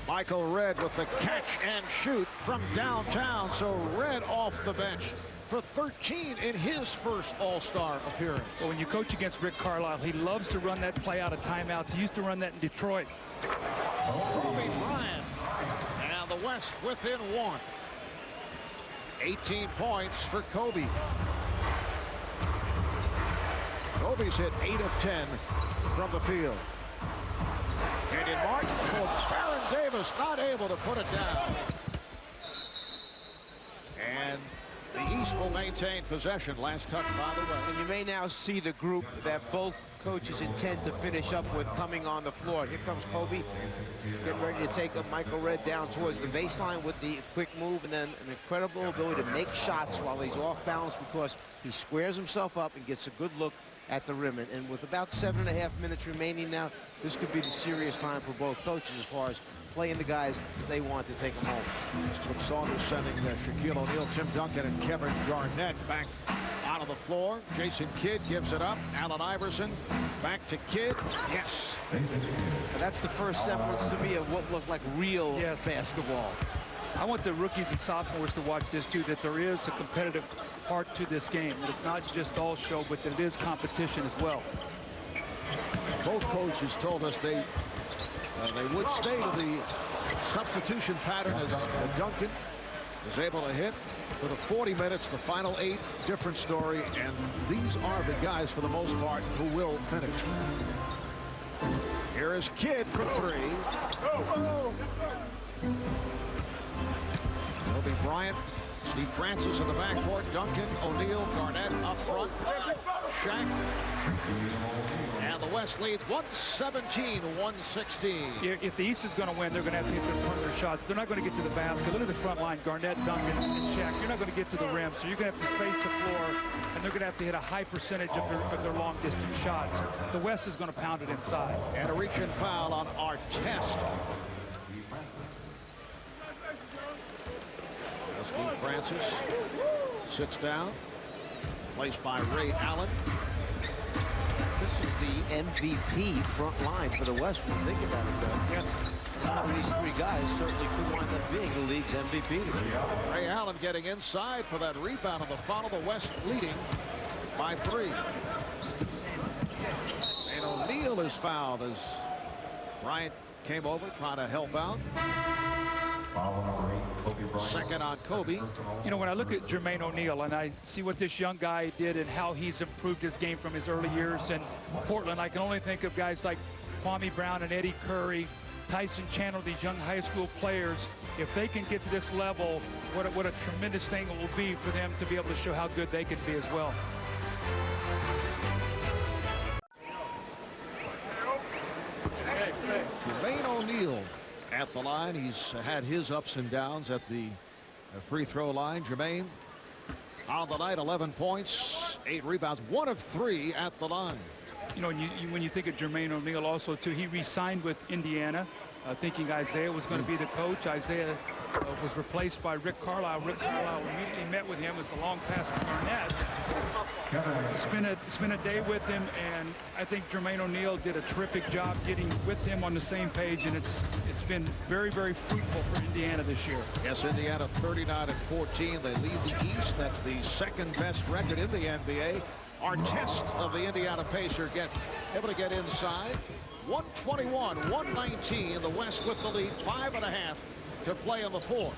Michael Redd with the catch and shoot from downtown. So Redd off the bench for 13 in his first All-Star appearance. Well, when you coach against Rick Carlisle, he loves to run that play out of timeouts. He used to run that in Detroit. Kobe Bryant and the West within 1. 18 points for Kobe. Kobe's hit 8 of 10 from the field. Kenyon Martin for Baron Davis, not able to put it down. And the East will maintain possession. Last touch by the way. And you may now see the group that both coaches intend to finish up with coming on the floor. Here comes Kobe, getting ready to take up Michael Redd down towards the baseline with the quick move, and then an incredible ability to make shots while he's off balance because he squares himself up and gets a good look at the rim. And with about 7.5 minutes remaining now, this could be the serious time for both coaches as far as playing the guys they want to take them home. Flip Saunders sending Shaquille O'Neal, Tim Duncan, and Kevin Garnett back out of the floor. Jason Kidd gives it up. Allen Iverson back to Kidd. Yes. And that's the first semblance to me of what looked like real basketball. I want the rookies and sophomores to watch this too, that there is a competitive part to this game. That it's not just all show, but that it is competition as well. Both coaches told us they would stay to the substitution pattern as Duncan was able to hit for the 40 minutes, the final 8, different story, and these are the guys for the most part who will finish. Here is Kidd for 3. Kobe Bryant, Steve Francis in the backcourt, Duncan, O'Neal, Garnett up front, Shaq. And the West leads 117-116. If the East is going to win, they're going to have to hit their perimeter shots. They're not going to get to the basket. Look at the front line, Garnett, Duncan, and Shaq. You're not going to get to the rim, so you're going to have to space the floor, and they're going to have to hit a high percentage of their long-distance shots. The West is going to pound it inside. And a reach-in foul on Artest. Steve Francis sits down, placed by Ray Allen. This is the MVP front line for the West. When you think about it, though. Yes. These 3 guys certainly could wind up being the league's MVP. Ray Allen getting inside for that rebound on the foul. The West leading by 3. And O'Neal is fouled as Bryant came over trying to help out. Second on Kobe. You know, when I look at Jermaine O'Neal and I see what this young guy did and how he's improved his game from his early years in Portland, I can only think of guys like Kwame Brown and Eddie Curry, Tyson Chandler, these young high school players. If they can get to this level, what a tremendous thing it will be for them to be able to show how good they can be as well. Jermaine O'Neal at the line. He's had his ups and downs at the free throw line. Jermaine on the night, 11 points, 8 rebounds, 1 of 3 at the line. You know, when you think of Jermaine O'Neal also, too, he re-signed with Indiana, thinking Isaiah was going to be the coach. Isaiah was replaced by Rick Carlisle. Rick Carlisle immediately met with him as a long pass to Garnett. It's been a day with him, and I think Jermaine O'Neal did a terrific job getting with him on the same page, and it's been very, very fruitful for Indiana this year. Yes, Indiana 39-14. They lead the East. That's the second best record in the NBA. Artest of the Indiana Pacers able to get inside. 121-119. The West with the lead. 5.5 to play in the 4th.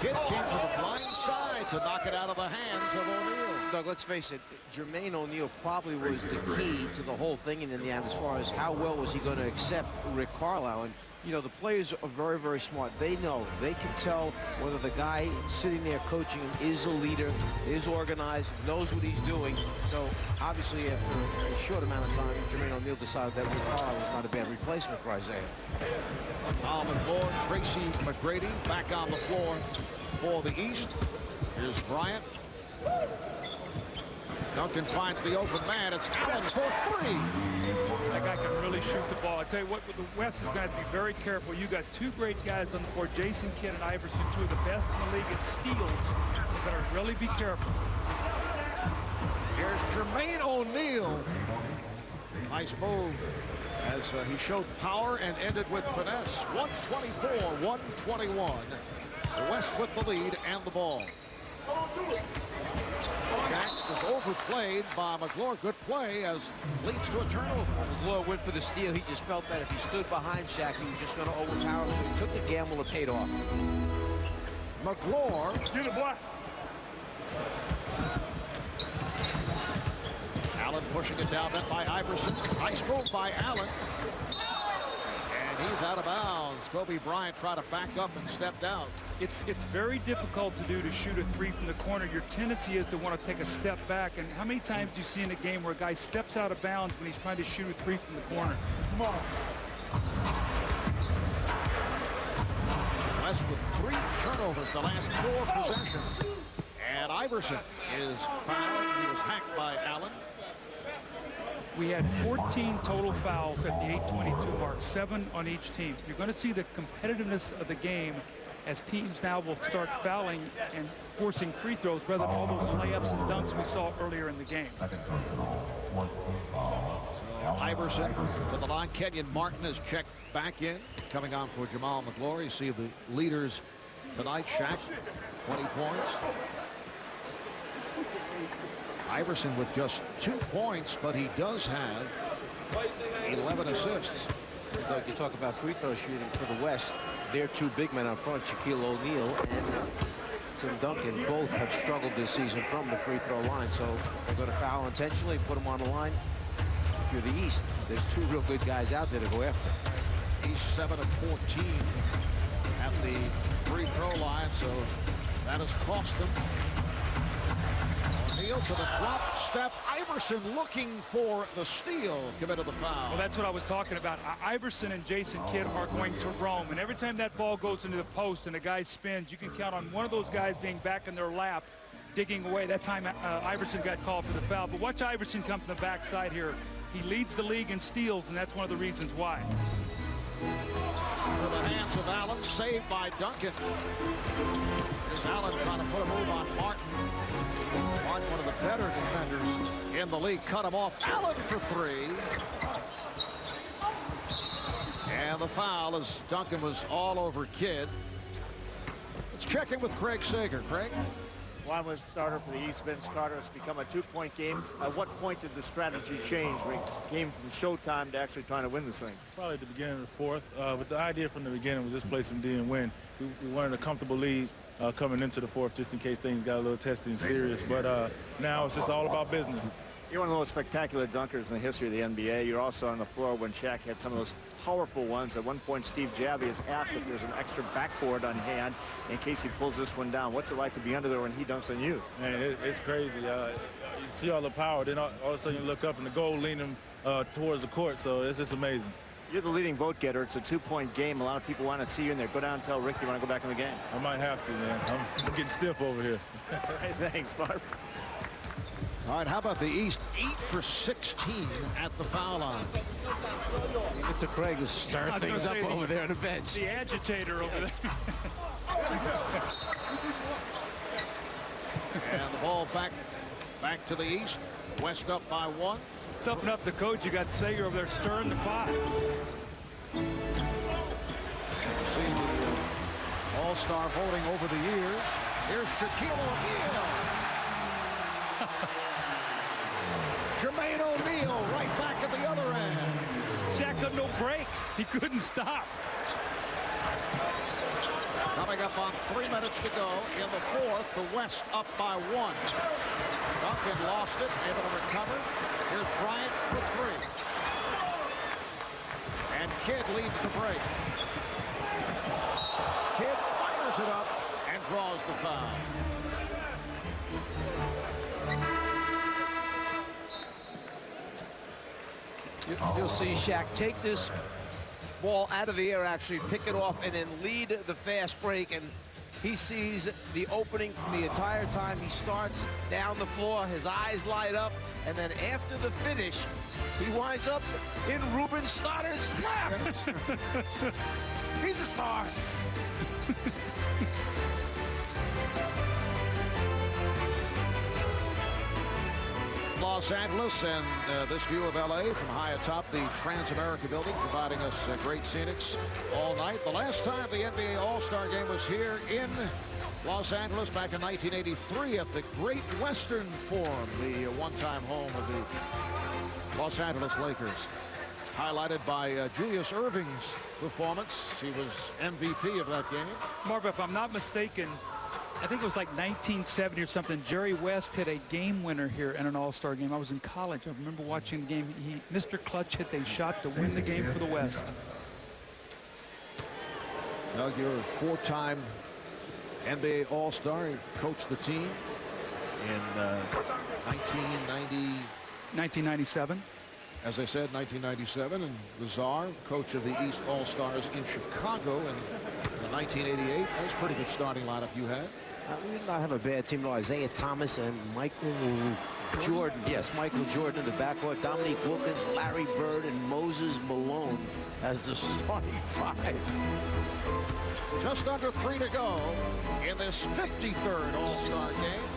Kidd came to the blind side to knock it out of the hands of O'Neal. Doug, let's face it, Jermaine O'Neal probably was the key to the whole thing in Indiana as far as how well was he going to accept Rick Carlisle. And, you know, the players are very, very smart. They know. They can tell whether the guy sitting there coaching him is a leader, is organized, knows what he's doing. So, obviously, after a short amount of time, Jermaine O'Neal decided that Rick Carlisle was not a bad replacement for Isaiah. Lord, Tracy McGrady back on the floor for the East. Here's Bryant. Duncan finds the open man. It's Allen for 3. That guy can really shoot the ball. I tell you what, the West is going to be very careful. You got 2 great guys on the court, Jason Kidd and Iverson, 2 of the best in the league at steals. You better really be careful. Here's Jermaine O'Neal. Nice move as he showed power and ended with finesse. 124-121. The West with the lead and the ball. Jack was overplayed by McGlure. Good play as leads to a turnover. McGlure went for the steal. He just felt that if he stood behind Shaq, he was just going to overpower him. So he took the gamble and paid off. McGlure. Get it, boy. Allen pushing it down net by Iverson. Nice move by Allen. And he's out of bounds. Kobe Bryant tried to back up and stepped out. It's very difficult to do to shoot a 3 from the corner. Your tendency is to want to take a step back. And how many times do you see in a game where a guy steps out of bounds when he's trying to shoot a 3 from the corner? Come on. West with 3 turnovers the last 4 possessions. And Iverson is fouled. He was hacked by Allen. We had 14 total fouls at the 8:22 mark, 7 on each team. You're going to see the competitiveness of the game as teams now will start fouling and forcing free throws rather than all those layups and dunks we saw earlier in the game. So Iverson to the line. Kenyon Martin is checked back in. Coming on for Jamal McGlory. See the leaders tonight. Shaq, 20 points. Iverson with just 2 points, but he does have 11 assists. Doug, you talk about free throw shooting for the West. Their two big men up front, Shaquille O'Neal and Tim Duncan, both have struggled this season from the free throw line. So they're going to foul intentionally, put them on the line. If you're the East, there's two real good guys out there to go after. East 7 of 14 at the free throw line, so that has cost them. O'Neal to the drop step. Iverson looking for the steal. Committed the foul. Well, that's what I was talking about. Iverson and Jason Kidd are going to roam, and every time that ball goes into the post and the guy spins, you can count on one of those guys being back in their lap, digging away. That time Iverson got called for the foul. But watch Iverson come from the backside here. He leads the league in steals, and that's one of the reasons why. To the hands of Allen, saved by Duncan. Here's Allen trying to put a move on Martin. Martin, one of the better defenders in the league, cut him off. Allen for three. And the foul as Duncan was all over Kidd. Let's check in with Craig Sager. Craig? One was starter for the East, Vince Carter. It's become a 2-point game. At what point did the strategy change? We came from showtime to actually trying to win this thing. Probably at the beginning of the fourth. But the idea from the beginning was just play some D and win. We wanted a comfortable lead coming into the fourth just in case things got a little testy and serious. But now it's just all about business. You're one of the most spectacular dunkers in the history of the NBA. You're also on the floor when Shaq had some of those powerful ones. At one point, Steve Javie has asked if there's an extra backboard on hand in case he pulls this one down. What's it like to be under there when he dunks on you? Man, it's crazy. You see all the power, then all of a sudden you look up and the goal leaning towards the court, so it's just amazing. You're the leading vote getter. It's a 2-point game. A lot of people want to see you in there. Go down and tell Rick you want to go back in the game. I might have to, man. I'm getting stiff over here. Hey, thanks, Barb. All right, how about the East? 8 for 16 at the foul line. Give it to Craig to stir things up over there on the bench. The agitator over there. And the ball back to the East. West up by 1. Toughen up the coach. You got Sager over there stirring the pot. See the all-star voting over the years. Here's Shaquille O'Neal. Jermaine O'Neal right back at the other end. Shaq got no breaks. He couldn't stop. Coming up on 3 minutes to go in the fourth. The West up by 1. Duncan lost it, able to recover. Here's Bryant for 3. And Kidd leads the break. Kidd fires it up and draws the foul. You'll see Shaq take this ball out of the air, actually pick it off, and then lead the fast break. And he sees the opening from the entire time. He starts down the floor, his eyes light up, and then after the finish, he winds up in Ruben Stoddard's lap. He's a star. Los Angeles and this view of LA from high atop the Trans-America building, providing us great scenics all night. The last time the NBA All-Star Game was here in Los Angeles back in 1983 at the Great Western Forum, the one-time home of the Los Angeles Lakers. Highlighted by Julius Erving's performance. He was MVP of that game. Marv, if I'm not mistaken, I think it was like 1970 or something. Jerry West hit a game winner here in an All-Star game. I was in college. I remember watching the game. Mr. Clutch hit a shot to win the game for the West. Doug, you're a 4-time NBA All-Star. You coached the team in 1997. As I said, 1997, and Lazar, coach of the East All-Stars in Chicago in 1988. That was a pretty good starting lineup you had. We did not have a bad team. No, Isaiah Thomas and Michael Jordan. Yes, Michael Jordan in the backcourt. Dominique Wilkins, Larry Bird, and Moses Malone as the starting 5. Just under 3 to go in this 53rd All-Star game.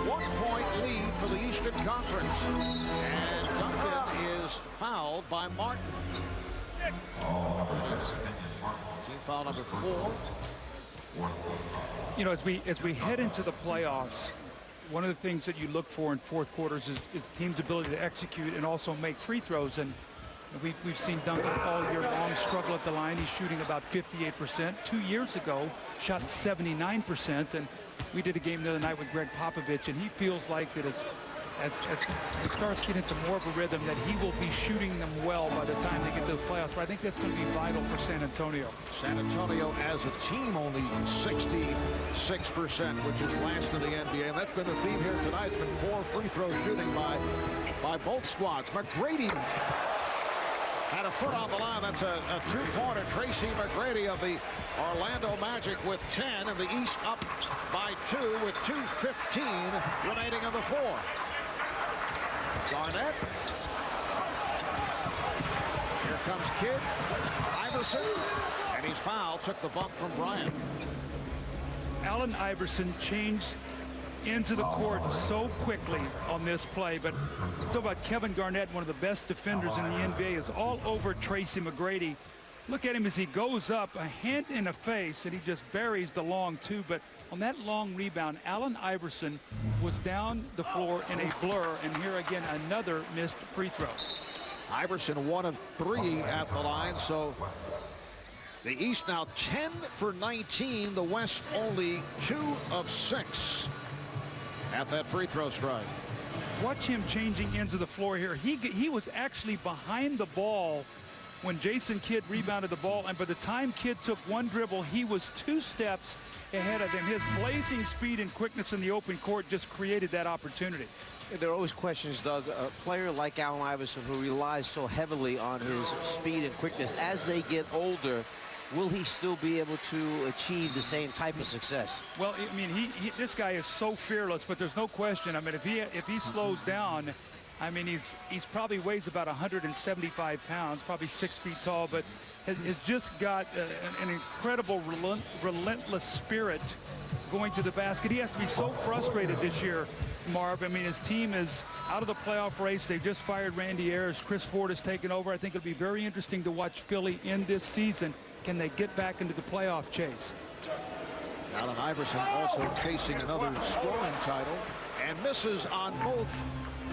1-point lead for the Eastern Conference. And Duncan is fouled by Martin. Team foul number 4. You know, as we head into the playoffs, one of the things that you look for in fourth quarters is team's ability to execute and also make free throws. And we've seen Duncan all year long struggle at the line. He's shooting about 58%. 2 years ago, shot 79%. And we did a game the other night with Greg Popovich, and he feels like that as he starts getting into more of a rhythm, that he will be shooting them well by the time they get to the playoffs. But I think that's going to be vital for San Antonio. San Antonio as a team only 66%, which is last in the NBA. And that's been the theme here tonight. It's been poor free throw shooting by both squads. McGrady had a foot on the line. That's a two-pointer. Tracy McGrady of the Orlando Magic with 10, and the East up by 2 with 2:15 remaining in the fourth. Garnett. Here comes Kidd. Iverson. And he's fouled. Took the bump from Bryant. Allen Iverson changed into the court so quickly on this play, but talk about Kevin Garnett, one of the best defenders in the NBA, is all over Tracy McGrady. Look at him as he goes up, a hand in the face, and he just buries the long two. But on that long rebound, Allen Iverson was down the floor in a blur, and here again another missed free throw. Iverson 1 of 3 at the line, so the East now 10 for 19. The West only 2 of 6 at that free throw strike. Watch him changing ends of the floor here. He was actually behind the ball when Jason Kidd rebounded the ball, and by the time Kidd took one dribble, he was 2 steps ahead of him. His blazing speed and quickness in the open court just created that opportunity. There are always questions, Doug. A player like Allen Iverson, who relies so heavily on his speed and quickness, as they get older, will he still be able to achieve the same type of success? Well, I mean, this guy is so fearless, but there's no question. I mean, if he slows down, I mean, he's probably weighs about 175 pounds, probably 6 feet tall, but has just got an incredible relentless spirit going to the basket. He has to be so frustrated this year, Marv. I mean, his team is out of the playoff race. They've just fired Randy Ayers. Chris Ford has taken over. I think it'll be very interesting to watch Philly in this season. Can they get back into the playoff chase? Allen Iverson also chasing another scoring title and misses on both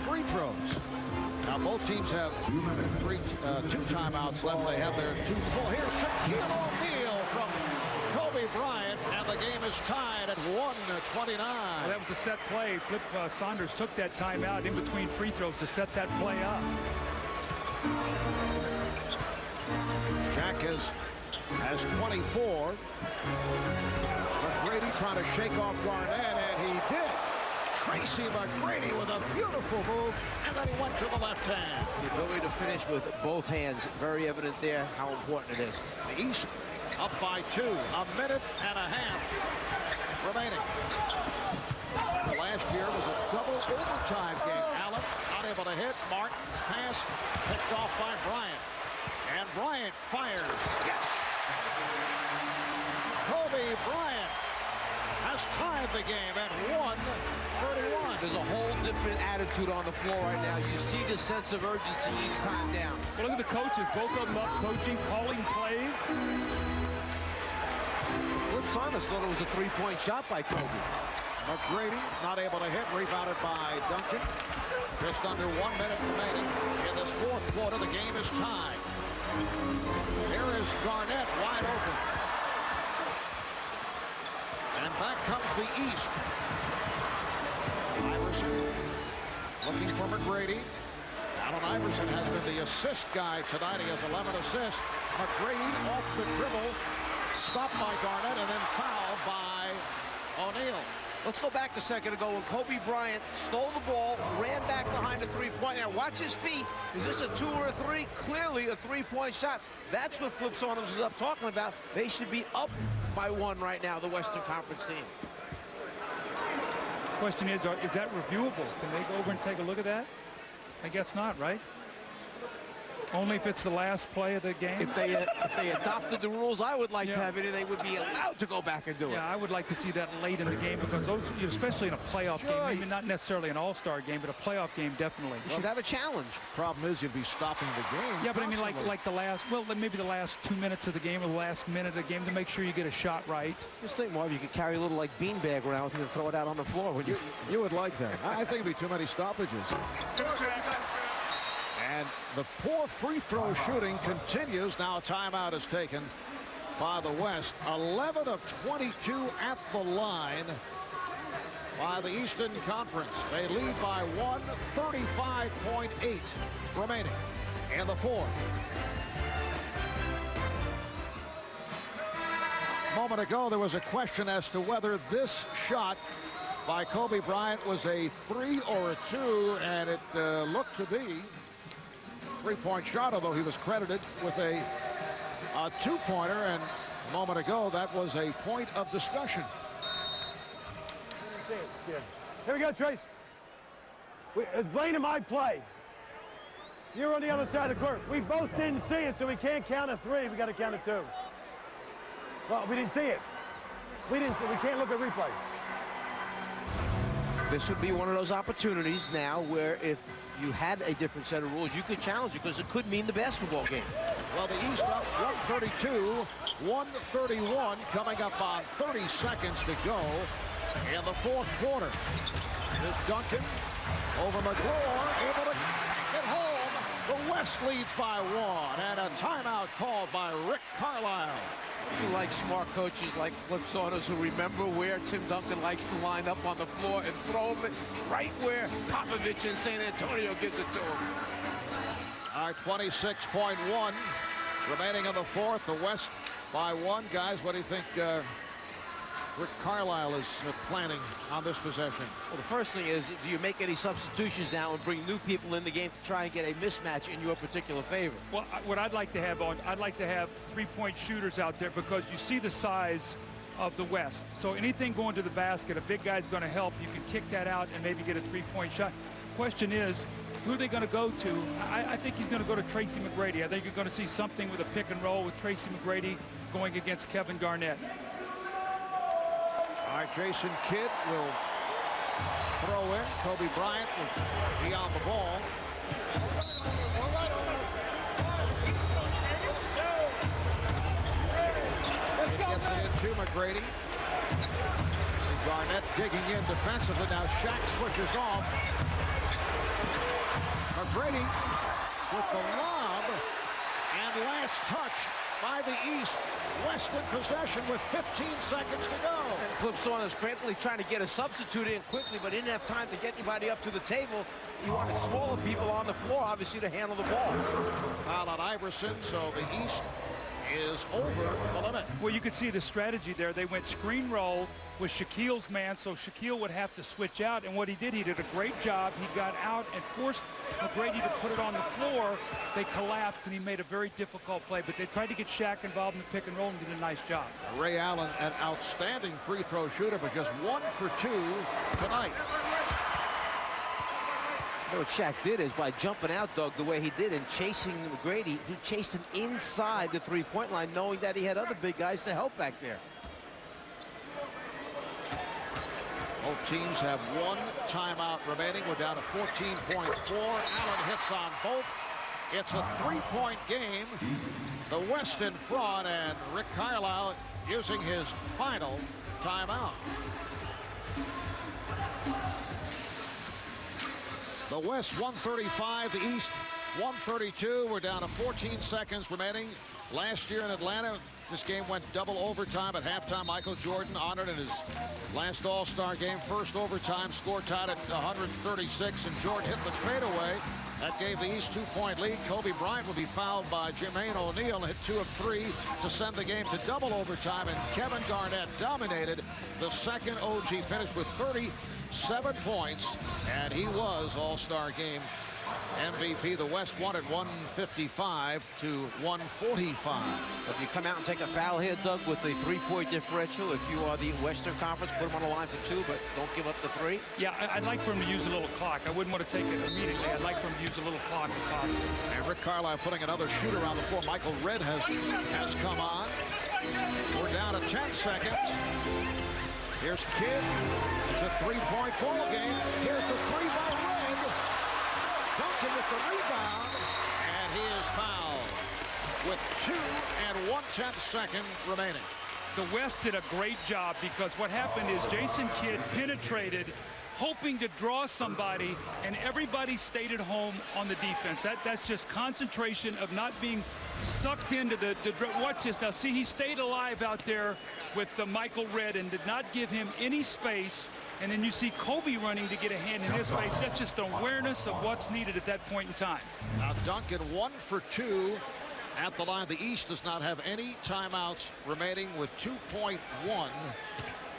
free throws. Now both teams have 2 timeouts left. They have their 2 full. Here's Shaquille O'Neal from Kobe Bryant, and the game is tied at 1:29. Well, that was a set play. Flip Saunders took that timeout in between free throws to set that play up. Shaq has 24. McGrady trying to shake off Garnett, and he did. Tracy McGrady with a beautiful move, and then he went to the left hand. The ability to finish with both hands, very evident there how important it is. The East up by 2, a minute and a half remaining. Last year was a double overtime game. Allen unable to hit. Martin's pass picked off by Bryant. And Bryant fires. Yes! Kobe Bryant has tied the game at 1:31. There's a whole different attitude on the floor right now. You see the sense of urgency each time down. Well, look at the coaches. Both of them up coaching, calling plays. Flip Saunders thought it was a 3-point shot by Kobe. McGrady not able to hit, rebounded by Duncan. Just under 1 minute remaining in this fourth quarter. The game is tied. Here is Garnett wide open. And back comes the East. Iverson looking for McGrady. Allen Iverson has been the assist guy tonight. He has 11 assists. McGrady off the dribble. Stopped by Garnett and then fouled by O'Neal. Let's go back a second ago when Kobe Bryant stole the ball, ran back behind the 3-point. Now watch his feet. Is this a 2 or a 3? Clearly a 3-point shot. That's what Flip Saunders was up talking about. They should be up by 1 right now, the Western Conference team. Question is that reviewable? Can they go over and take a look at that? I guess not, right? Only if it's the last play of the game. If they adopted the rules I would like to have it, they would be allowed to go back and do it. Yeah, I would like to see that late in the game because those, especially in a playoff game, maybe not necessarily an all-star game, but a playoff game definitely. You should have a challenge. Problem is you'd be stopping the game. Yeah, but I mean like the last, well, maybe the last 2 minutes of the game or the last minute of the game to make sure you get a shot right. Just think, Marv, you could carry a little like beanbag around with you and throw it out on the floor. When you would like that. I think it'd be too many stoppages. And the poor free throw shooting continues. Now a timeout is taken by the West. 11 of 22 at the line by the Eastern Conference. They lead by 1, 35.8 remaining in the fourth. A moment ago, there was a question as to whether this shot by Kobe Bryant was a 3 or a 2, and it looked to be a 3-point shot, although he was credited with a 2-pointer, and a moment ago, that was a point of discussion. Here we go, Trace. It's Blaine and my play. You're on the other side of the court. We both didn't see it, so we can't count a 3. We got to count a 2. Well, we didn't see it. We can't look at replay. This would be one of those opportunities now where if you had a different set of rules, you could challenge it because it could mean the basketball game. Well, the East up 132, 131 coming up on 30 seconds to go in the fourth quarter. Here's Duncan over McGraw, able to take it home. The West leads by 1, and a timeout called by Rick Carlisle. You like smart coaches like Flip Saunders who remember where Tim Duncan likes to line up on the floor and throw him right where Popovich in San Antonio gives it to him. All right, 26.1 remaining in the fourth. The West by 1. Guys, what do you think Rick Carlisle is planning on this possession? Well, the first thing is, do you make any substitutions now and bring new people in the game to try and get a mismatch in your particular favor? Well, what I'd like to have I'd like to have 3-point shooters out there because you see the size of the West. So anything going to the basket, a big guy's going to help. You can kick that out and maybe get a 3-point shot. Question is, who are they going to go to? I think he's going to go to Tracy McGrady. I think you're going to see something with a pick and roll with Tracy McGrady going against Kevin Garnett. All right, Jason Kidd will throw in. Kobe Bryant will be on the ball. He gets it into McGrady. See Garnett digging in defensively. Now Shaq switches off. McGrady with the lob, and last touch by the East. West in possession with 15 seconds to go. And Flip Saunders frantically trying to get a substitute in quickly, but didn't have time to get anybody up to the table. He wanted smaller people on the floor, obviously, to handle the ball. Foul on Iverson, so the East is over the limit. Well, you could see the strategy there. They went screen roll with Shaquille's man, so Shaquille would have to switch out. And what he did a great job. He got out and forced McGrady to put it on the floor. They collapsed, and he made a very difficult play. But they tried to get Shaq involved in the pick and roll and did a nice job. Ray Allen, an outstanding free throw shooter, but just 1 for 2 tonight. You know what Shaq did is by jumping out, Doug, the way he did and chasing McGrady, he chased him inside the three-point line, knowing that he had other big guys to help back there. Both teams have 1 timeout remaining. We're down to 14.4. Allen hits on both. It's a 3-point game. The West in front, and Rick Carlisle using his final timeout. The West 135, the East 132. We're down to 14 seconds remaining. Last year in Atlanta, this game went double overtime at halftime. Michael Jordan honored in his last All-Star game. First overtime, score tied at 136, and Jordan hit the fadeaway. That gave the East 2-point lead. Kobe Bryant would be fouled by Jermaine O'Neal, hit 2 of 3 to send the game to double overtime, and Kevin Garnett dominated the second. OG finished with 37 points, and he was All-Star Game MVP. The West won at 155 to 145. If you come out and take a foul here, Doug, with a 3-point differential, if you are the Western Conference, put them on the line for 2, but don't give up the 3. Yeah, I'd like for him to use a little clock. I wouldn't want to take it immediately. I'd like for him to use a little clock if possible. And Rick Carlisle putting another shooter on the floor. Michael Redd has come on. We're down to 10 seconds. Here's Kidd. It's a 3-point ball game. Here's the 3 by Redd. Duncan with the rebound, and he is fouled with 2 1/10 second remaining. The West did a great job because what happened is Jason Kidd penetrated, hoping to draw somebody, and everybody stayed at home on the defense. That's just concentration of not being sucked into the watch this now. See, he stayed alive out there with the Michael Redd and did not give him any space. And then you see Kobe running to get a hand in his face. That's just an awareness of what's needed at that point in time. Now Duncan 1 for 2 at the line. The East does not have any timeouts remaining with 2.1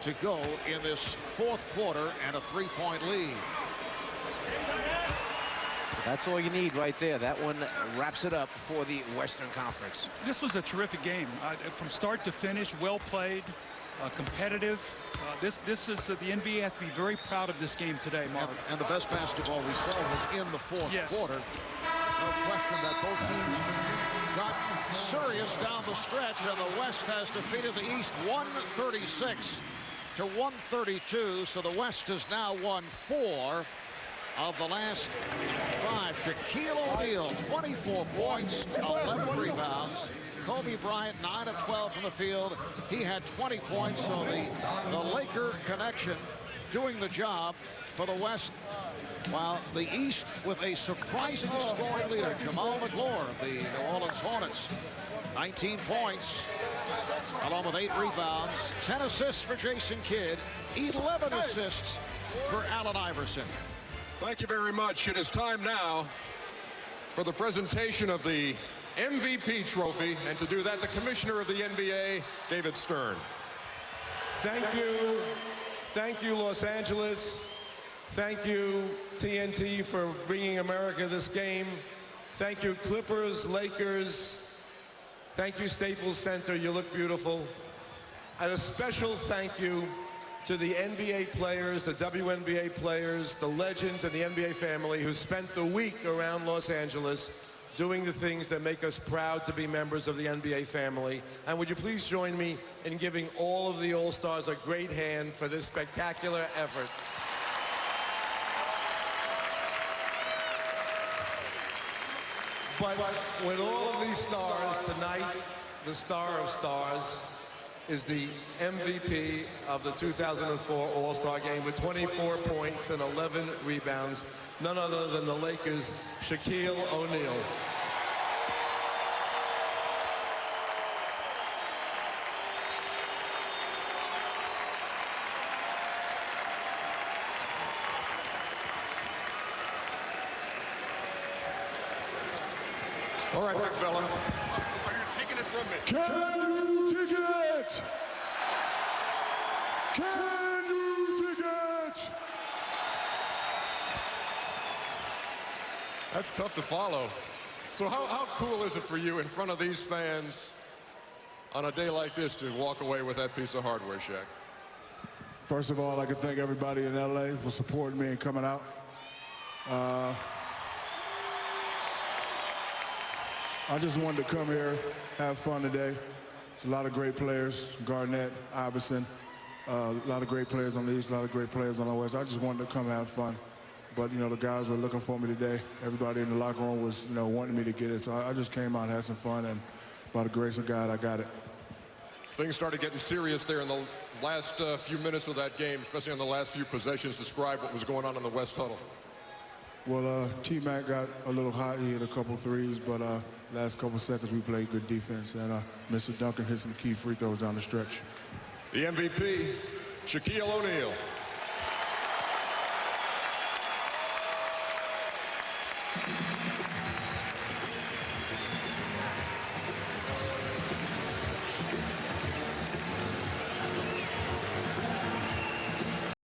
to go in this 4th quarter and a 3-point lead. That's all you need right there. That one wraps it up for the Western Conference. This was a terrific game. From start to finish, well played, competitive. This is the NBA has to be very proud of this game today, Mark. And the best basketball we saw was in the 4th quarter. No question that both teams got serious down the stretch, and the West has defeated the East 136 to 132. So the West has now won 4 of the last 5. Shaquille O'Neal, 24 points, 11 rebounds. Kobe Bryant, 9 of 12 from the field. He had 20 points, so the Laker connection doing the job for the West. While the East with a surprising scoring leader, Jamal McGlure of the New Orleans Hornets, 19 points, along with 8 rebounds, 10 assists for Jason Kidd, 11 assists for Allen Iverson. Thank you very much. It is time now for the presentation of the MVP trophy, and to do that, the commissioner of the NBA, David Stern. Thank you, Los Angeles. Thank you, TNT, for bringing America this game. Thank you, Clippers, Lakers. Thank you, Staples Center. You look beautiful. And a special thank you to the NBA players, the WNBA players, the legends and the NBA family who spent the week around Los Angeles doing the things that make us proud to be members of the NBA family. And would you please join me in giving all of the All-Stars a great hand for this spectacular effort. But with all of these stars tonight, the star of stars is the MVP of the 2004 All-Star Game with 24 points and 11 rebounds, none other than the Lakers' Shaquille O'Neal. All right, big fella. Are you taking it from me? Can you take it? Can you take it? That's tough to follow. So how cool is it for you in front of these fans on a day like this to walk away with that piece of hardware, Shaq? First of all, I'd like to thank everybody in LA for supporting me and coming out. I just wanted to come here, have fun today. There's a lot of great players, Garnett, Iverson, a lot of great players on the East, a lot of great players on the West. I just wanted to come and have fun. But, you know, the guys were looking for me today. Everybody in the locker room was, you know, wanting me to get it. So I just came out and had some fun, and by the grace of God, I got it. Things started getting serious there in the last few minutes of that game, especially on the last few possessions. Describe what was going on in the West huddle. Well, T-Mac got a little hot. He hit a couple threes, but last couple seconds we played good defense, and Mr. Duncan hit some key free throws down the stretch. The MVP, Shaquille O'Neal.